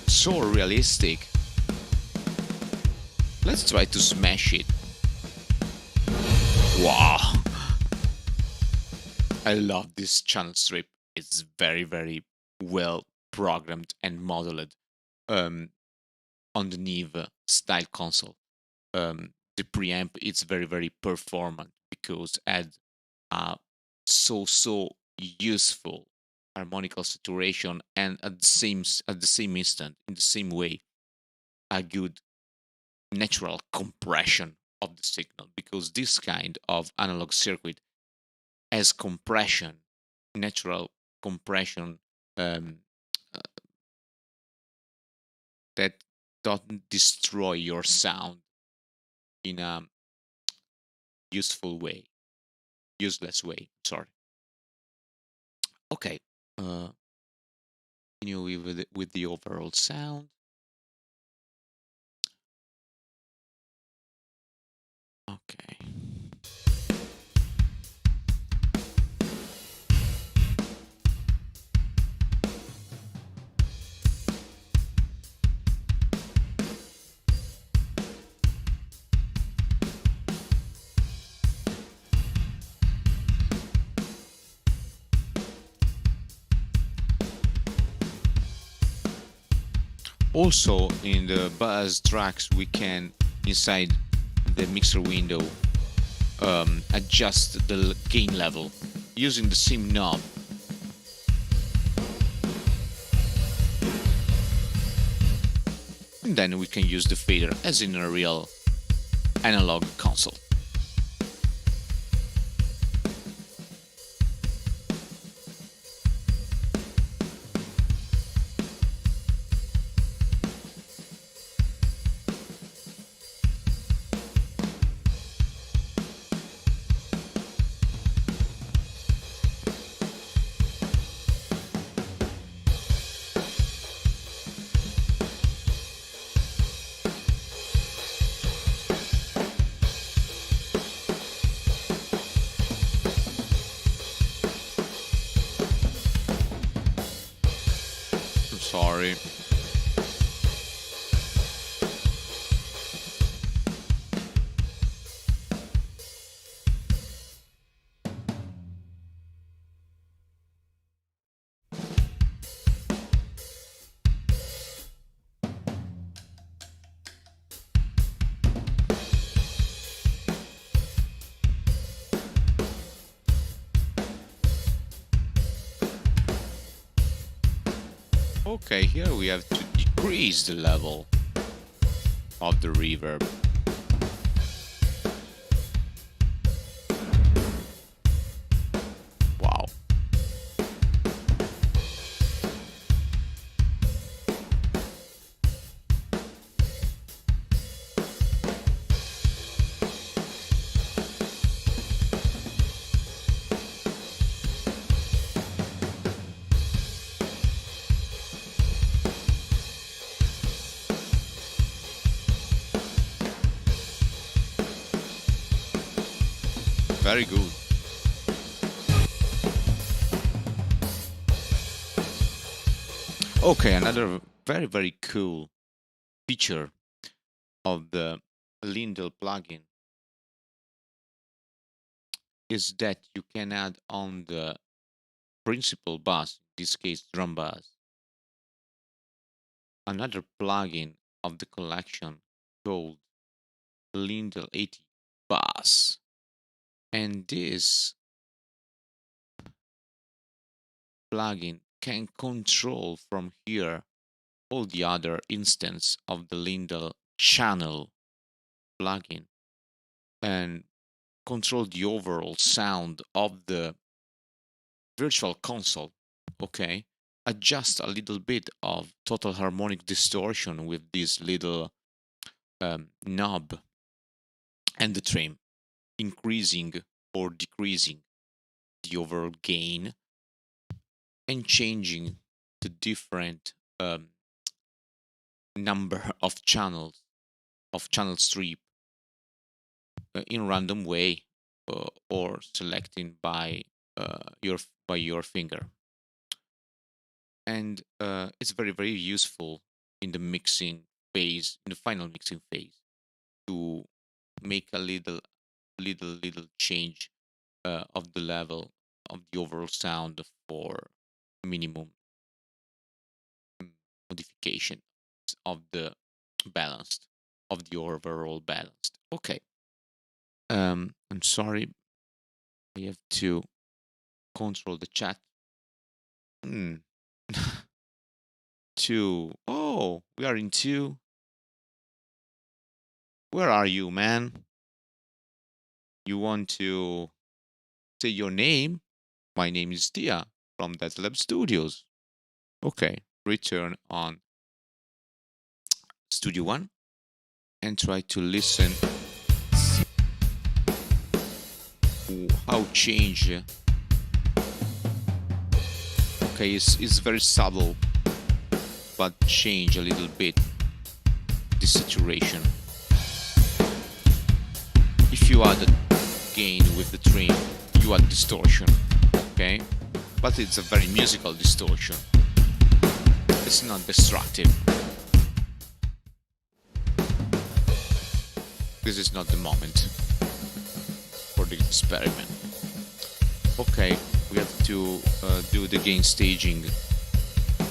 So realistic. Let's try to smash it. Wow. I love this channel strip. It's very, very well programmed and modeled on the Neve style console. The preamp is very, very performant because add so useful harmonical saturation, and at the same instant, in the same way, a good natural compression of the signal, because this kind of analog circuit has compression, natural compression, um, that doesn't destroy your sound in a useless way. Sorry. Okay. Continue with the overall sound. Okay. Also, in the buzz tracks, we can, inside the mixer window, adjust the gain level using the same knob. And then we can use the fader as in a real analog console. I'm sorry. Okay, here we have to decrease the level of the reverb. Wow. Very good. Okay, another very cool feature of the Lindell plugin is that you can add on the principal bass, in this case drum bass, another plugin of the collection called Lindell 80 Bass. And this plugin can control from here all the other instance of the Lindell channel plugin and control the overall sound of the virtual console. Okay, adjust a little bit of total harmonic distortion with this little knob and the trim, increasing or decreasing the overall gain and changing the different number of channels of channel strip in random way or selecting by your finger. And it's very useful in the mixing phase, in the final mixing phase, to make a little change of the level of the overall sound for minimum modification of the balanced of the overall balanced. Okay. I'm sorry, I have to control the chat. Hmm. Two. Oh, we are in two. Where are you, man? You want to say your name? My name is Tia from That Lab Studios. Okay, return on Studio One and try to listen how change. Okay, it's very subtle, but change a little bit the saturation. If you add a gain with the trim, you add distortion. Okay, but it's a very musical distortion. It's not destructive. This is not the moment for the experiment. Okay, we have to do the gain staging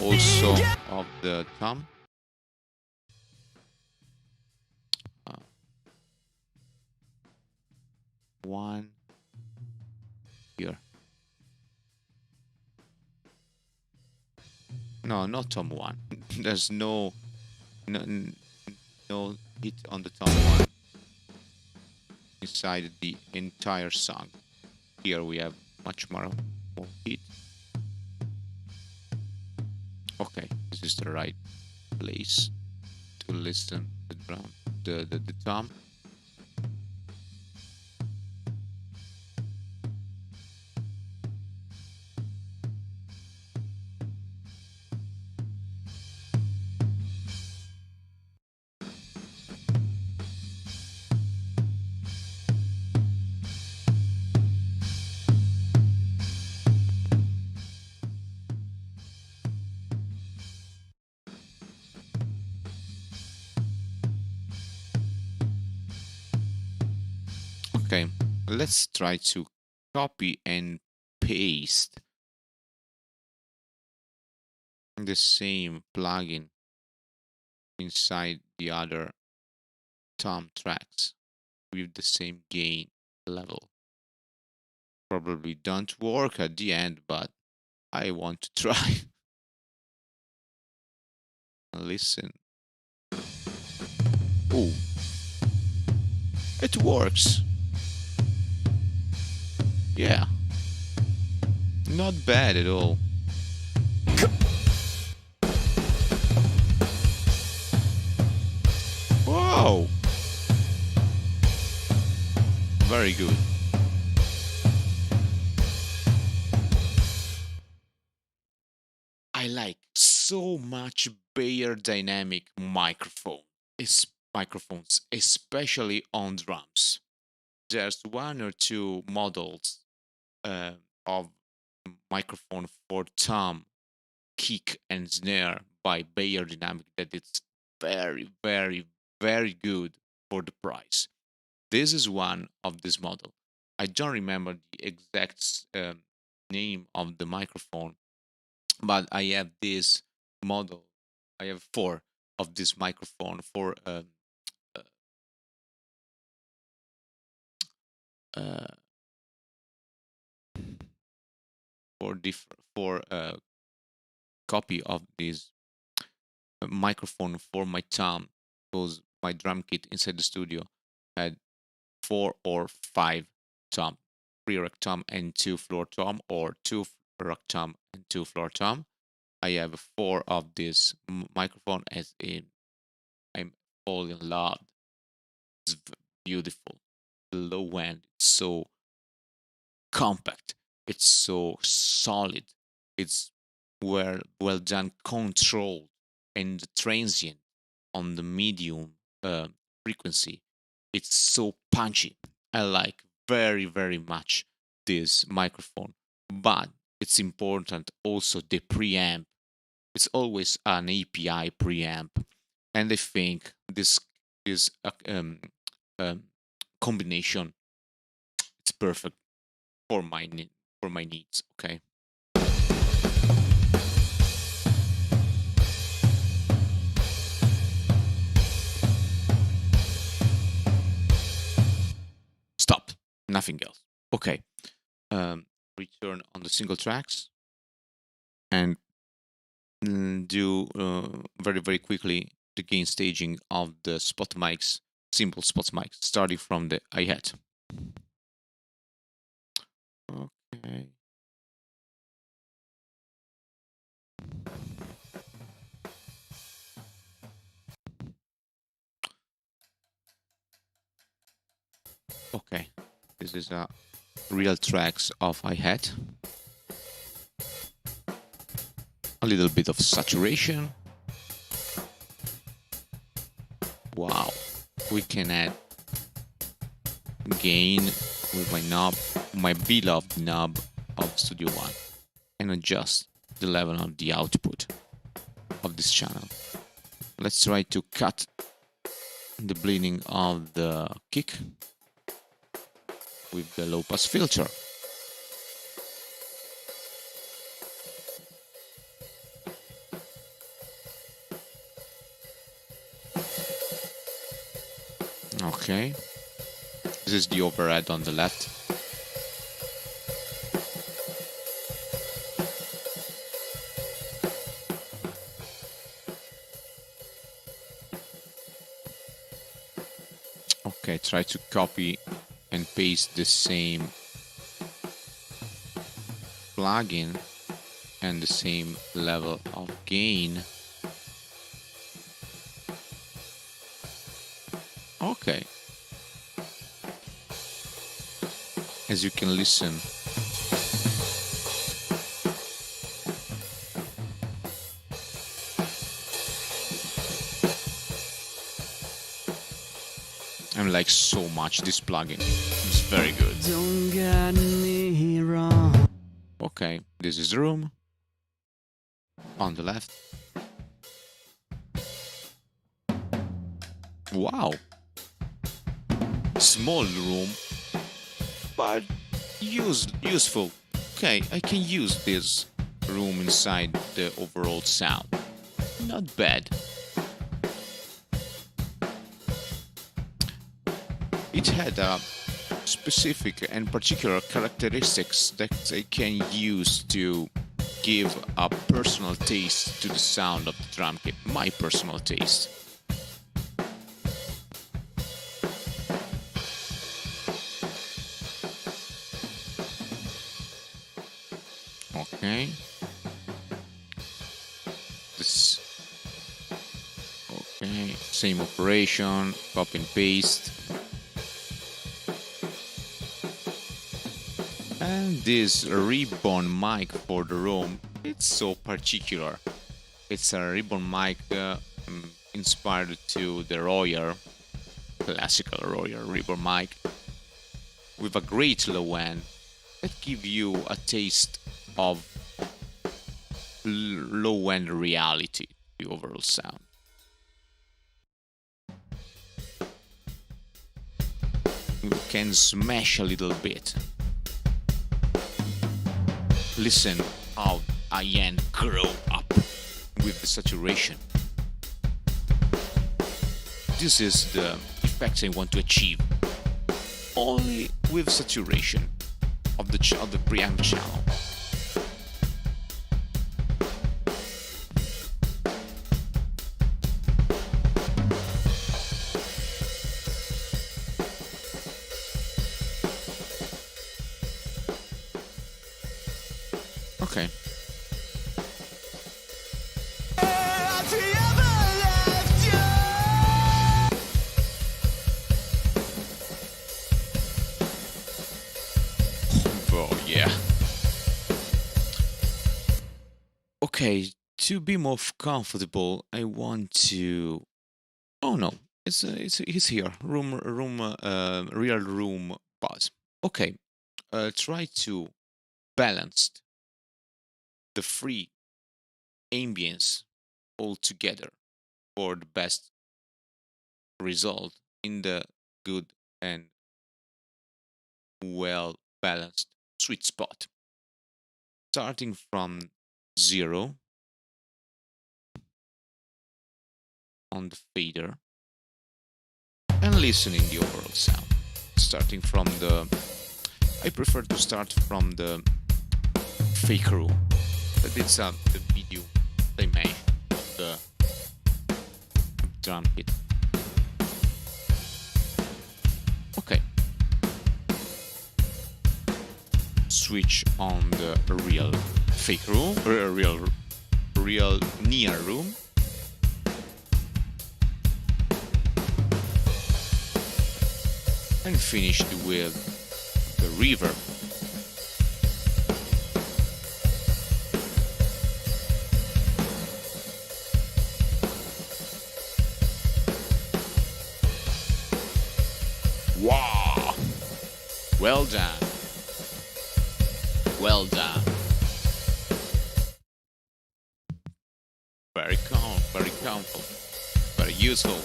also of the thumb. 1 here. No, not tom 1. There's no, no hit on the tom 1 inside the entire song. Here we have much more hit. Okay, this is the right place to listen the drum, the tom. Okay, let's try to copy and paste the same plugin inside the other tom tracks with the same gain level. Probably don't work at the end, but I want to try. Listen. Oh, it works. Yeah, not bad at all. Wow, very good. I like so much Bayer dynamic microphones, especially on drums. There's one or two models uh, of microphone for tom, kick, and snare by Bayer Dynamic that it's very, very, very good for the price. This is one of this model. I don't remember the exact name of the microphone, but I have this model. I have four of this microphone uh, uh, for copy of this microphone for my tom, because my drum kit inside the studio had 4 or 5 tom, 3 rack tom and 2 floor tom, or 2 rack tom and 2 floor tom. I have 4 of this microphone as in I'm all in love. It's beautiful. The low end, it's so compact. It's so solid. It's well done, controlled, and the transient on the medium frequency. It's so punchy. I like very much this microphone, but it's important also the preamp. It's always an API preamp, and I think this um, combination it's perfect for for my needs. Okay, stop. Nothing else. Okay, return on the single tracks and do very quickly the gain staging of the spot mics, simple spot mics, starting from the hi-hat. Okay. Okay, this is a real tracks of hi-hat. A little bit of saturation. Wow, we can add gain with my knob, my beloved knob of Studio One, and adjust the level of the output of this channel. Let's try to cut the bleeding of the kick with the low pass filter. Okay, This is the overhead on the left. Okay, try to copy and paste the same plugin and the same level of gain. Okay. As you can listen, I like so much this plugin. It's very good. Don't get me wrong. Okay, this is the room on the left. Wow. Small room, but useful. Okay, I can use this room inside the overall sound. Not bad. It had a specific and particular characteristics that I can use to give a personal taste to the sound of the drum kit. My personal taste. Okay. This. Okay. Same operation. Copy and paste. And this ribbon mic for the room, it's so particular. It's a ribbon mic inspired to the Royer, classical Royer ribbon mic, with a great low end that give you a taste of low end reality, the overall sound. You can smash a little bit. Listen how high-end grow up with the saturation. This is the effect I want to achieve, only with saturation of the preamp channel. Okay. Oh yeah. Okay, to be more comfortable, I want to. Oh no, it's here. Real room pause. Okay, try to balance the free ambience all together for the best result in the good and well balanced sweet spot. Starting from 0 on the fader and listening the overall sound. Starting from I prefer to start from the fake room. But it's the video they made of the drum kit. Okay. Switch on the real fake room, real near room. And finished with the reverb. Wow! Well done. Well done. Very calm, very comfortable, very useful.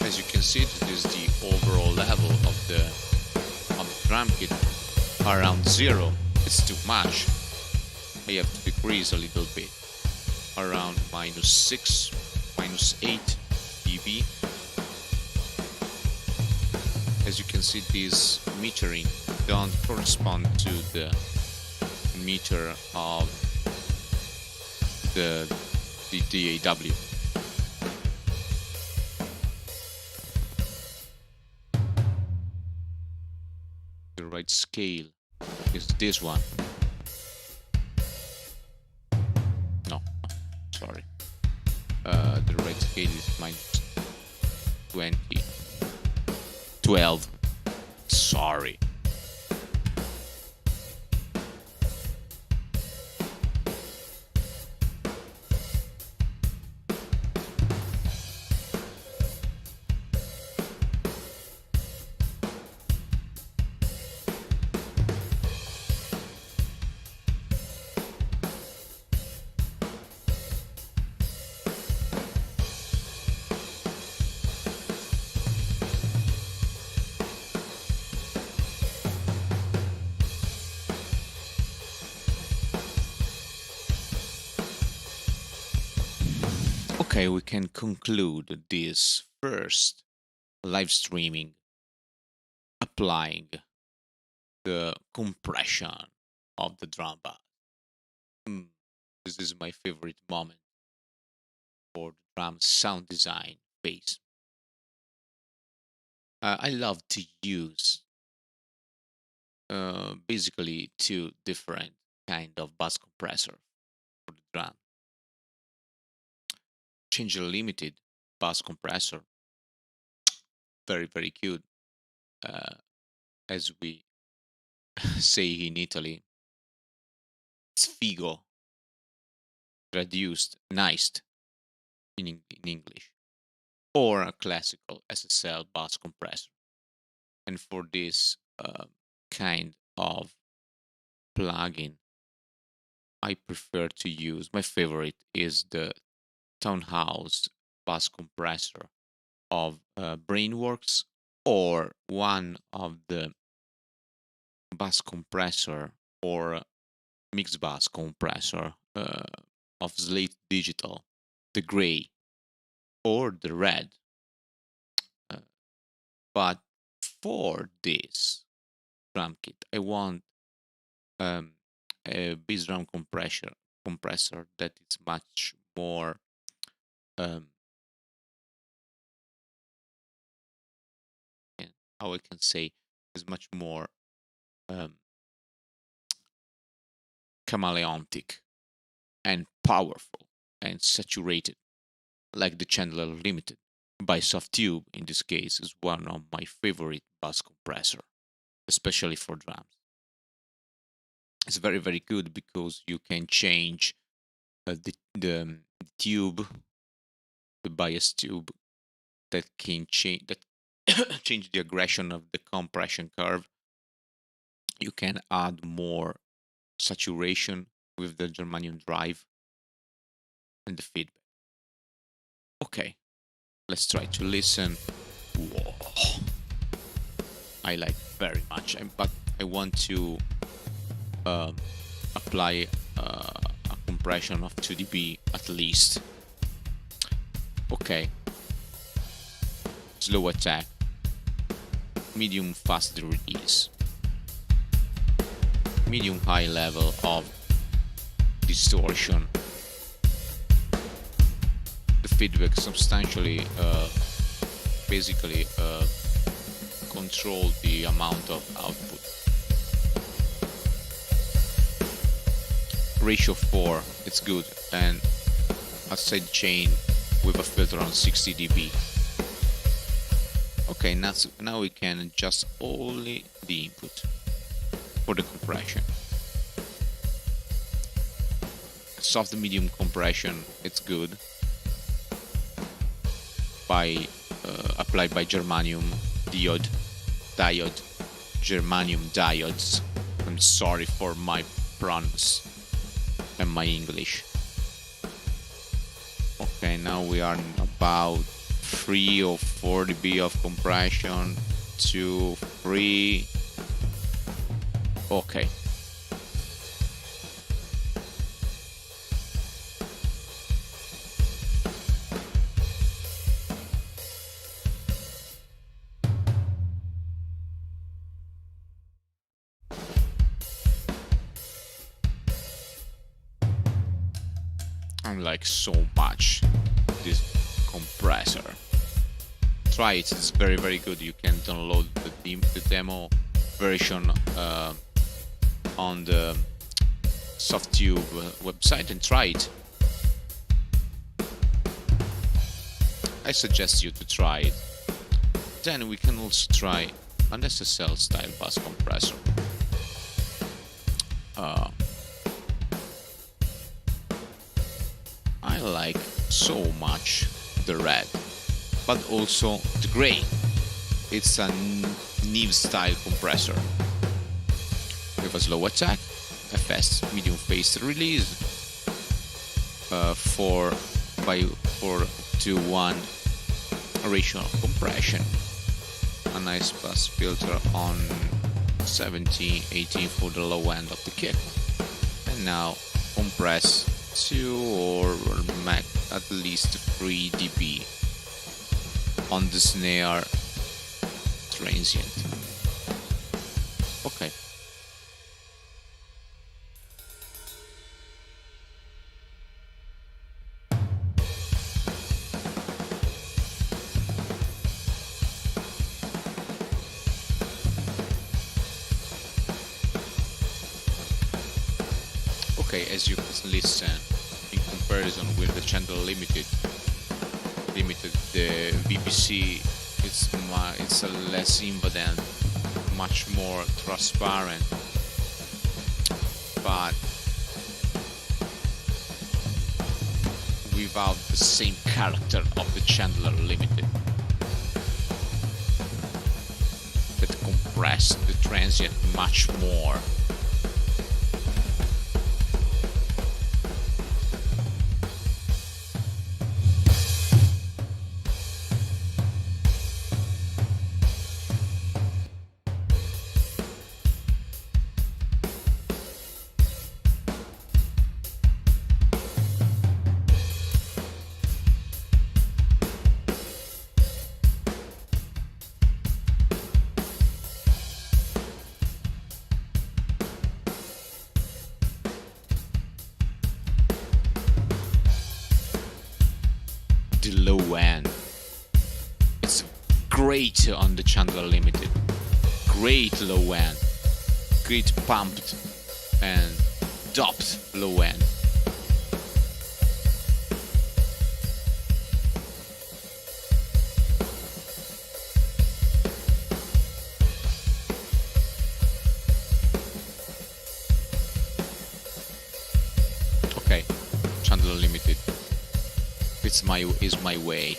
As you can see, this is the overall level of the drum kit. Around 0, it's too much. I have to decrease a little bit. Around -6, -8 dB. can see this metering don't correspond to the meter of the DAW. The right scale is this one. No, sorry. The right scale is minus 20. 12. Sorry. Okay, we can conclude this first live streaming applying the compression of the drum bass. This is my favorite moment for the drum sound design phase. I love to use basically two different kind of bass compressor for the drum. Changer limited bass compressor, very good. As we say in Italy, sfigo, reduced, niced in English, or a classical SSL bass compressor. And for this kind of plugin, I prefer to use, my favorite is the Townhouse bass compressor of Brainworks, or one of the bass compressor or mix bass compressor of Slate Digital, the gray or the red. But for this drum kit, I want a bass drum compressor that is much more how I can say, is much more chameleontic and powerful and saturated, like the Chandler Limited by Softtube. In this case, is one of my favorite bass compressor, especially for drums. It's very good because you can change the tube, the bias tube, that can change that change the aggression of the compression curve. You can add more saturation with the germanium drive and the feedback. Okay, let's try to listen. Whoa. I like very much, but I want to apply a compression of 2 dB at least. Okay, slow attack, medium fast release, medium high level of distortion. The feedback substantially basically control the amount of output. Ratio 4, it's good, and a side chain with a filter on 60 dB. Okay, now we can adjust only the input for the compression. Soft medium compression, it's good, by applied by germanium diode, germanium diodes. I'm sorry for my pronounce and my English. Okay, now we are about 3 or 4 dB of compression, 2, 3. Okay. I like so much this compressor. Try it, it's very very good. You can download the demo version on the SoftTube website and try it. I suggest you to try it. Then we can also try an SSL style bus compressor. I like so much the red, but also the gray. It's a Neve style compressor with a slow attack, a fast medium phase release, 4:1 ratio of compression, a nice bus filter on 17-18 for the low end of the kick, and now compress 2 or max at least 3 dB on the snare transient. Okay. Okay, as you can listen, in comparison with the channel limited, the VPC it's a less invadent, much more transparent, but without the same character of the Chandler Limited that compressed the transient much more. The low end, it's great on the Chandler Limited, great low end, great pumped and doped low end. Okay, Chandler Limited. Is my way.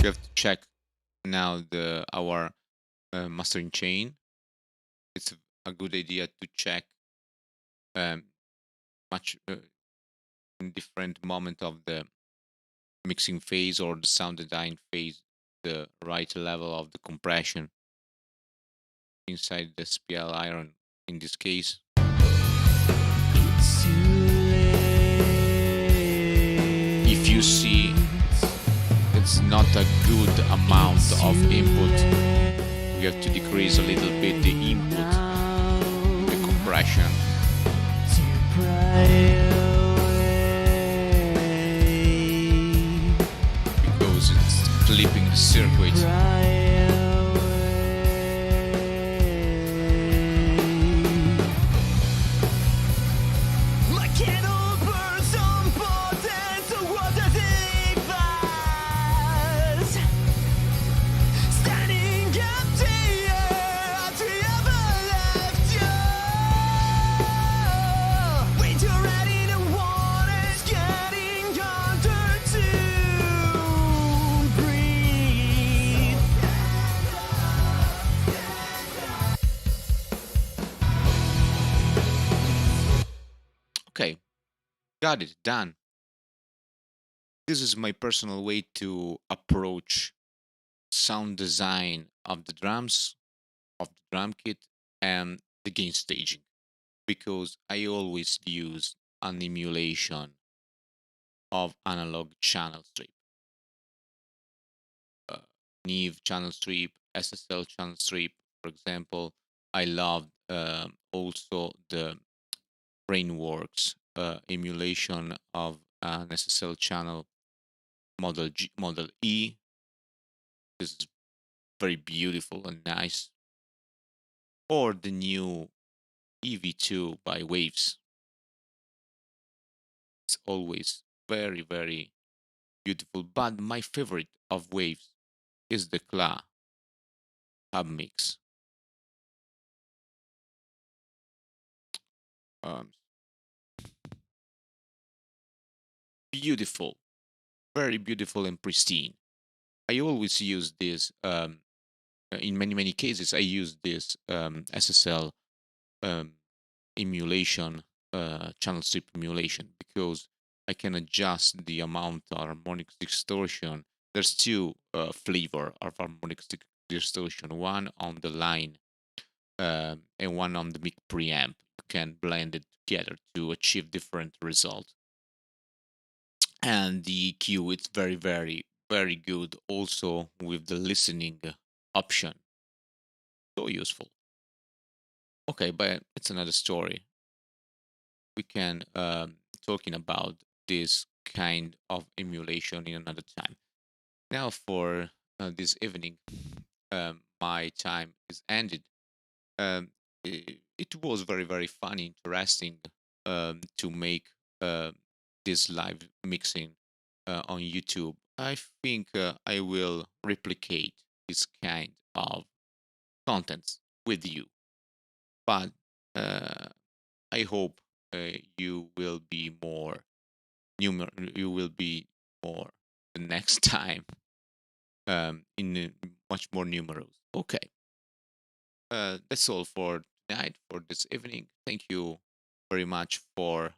We have to check now our mastering chain. It's a good idea to check much in different moment of the mixing phase or the sound design phase, the right level of the compression inside the SPL iron in this case. If you see it's not a good amount of input, we have to decrease a little bit the input, the compression. Because it's clipping the circuit. Okay, got it, done. This is my personal way to approach sound design of the drums, of the drum kit, and the gain staging, because I always use an emulation of analog channel strip, uh, Neve channel strip, SSL channel strip, for example. I love also the Brainworks emulation of an SSL channel Model E. This is very beautiful and nice. Or the new EV2 by Waves. It's always very, very beautiful. But my favorite of Waves is the Kla Hub Mix. Um, Beautiful, very beautiful and pristine. I always use this in many cases. I use this SSL um, emulation, channel strip emulation, because I can adjust the amount of harmonic distortion. There's two flavor of harmonic distortion, one on the line and one on the mic preamp. You can blend it together to achieve different results. And the EQ, it's very, very, very good also with the listening option. So useful. Okay, but it's another story. We can talking about this kind of emulation in another time. Now for this evening, my time is ended. It was very, very funny, interesting to make this live mixing on YouTube. I think I will replicate this kind of contents with you, but uh, I hope you will be more you will be more the next time in much more numerous. Okay, that's all for tonight, for this evening. Thank you very much for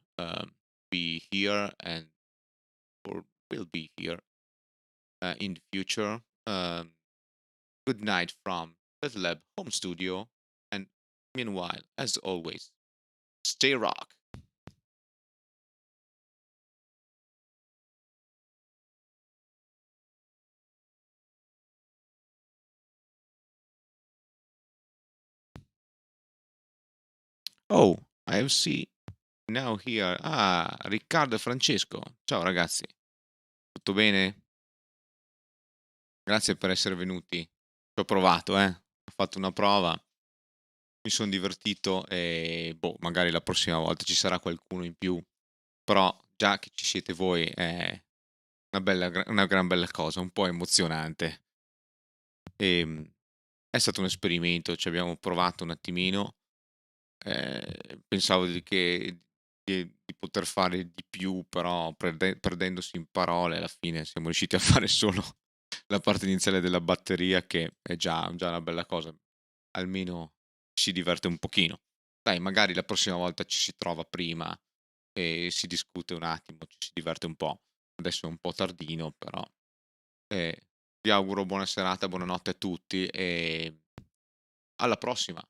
be here and for will be here in the future. Good night from Little Lab Home Studio, and meanwhile, as always, stay rock. Oh, I see now here. Ah, Riccardo e Francesco. Ciao ragazzi, tutto bene? Grazie per essere venuti. Ci ho provato, ho fatto una prova, mi sono divertito e boh, magari la prossima volta ci sarà qualcuno in più, però già che ci siete voi è una gran bella cosa, un po' emozionante. È stato un esperimento, ci abbiamo provato un attimino. Pensavo di poter fare di più, però perdendosi in parole, alla fine siamo riusciti a fare solo la parte iniziale della batteria, che è già una bella cosa. Almeno si diverte un pochino. Dai, magari la prossima volta ci si trova prima e si discute un attimo, ci si diverte un po'. Adesso è un po' tardino, però vi auguro buona serata, buonanotte a tutti e alla prossima.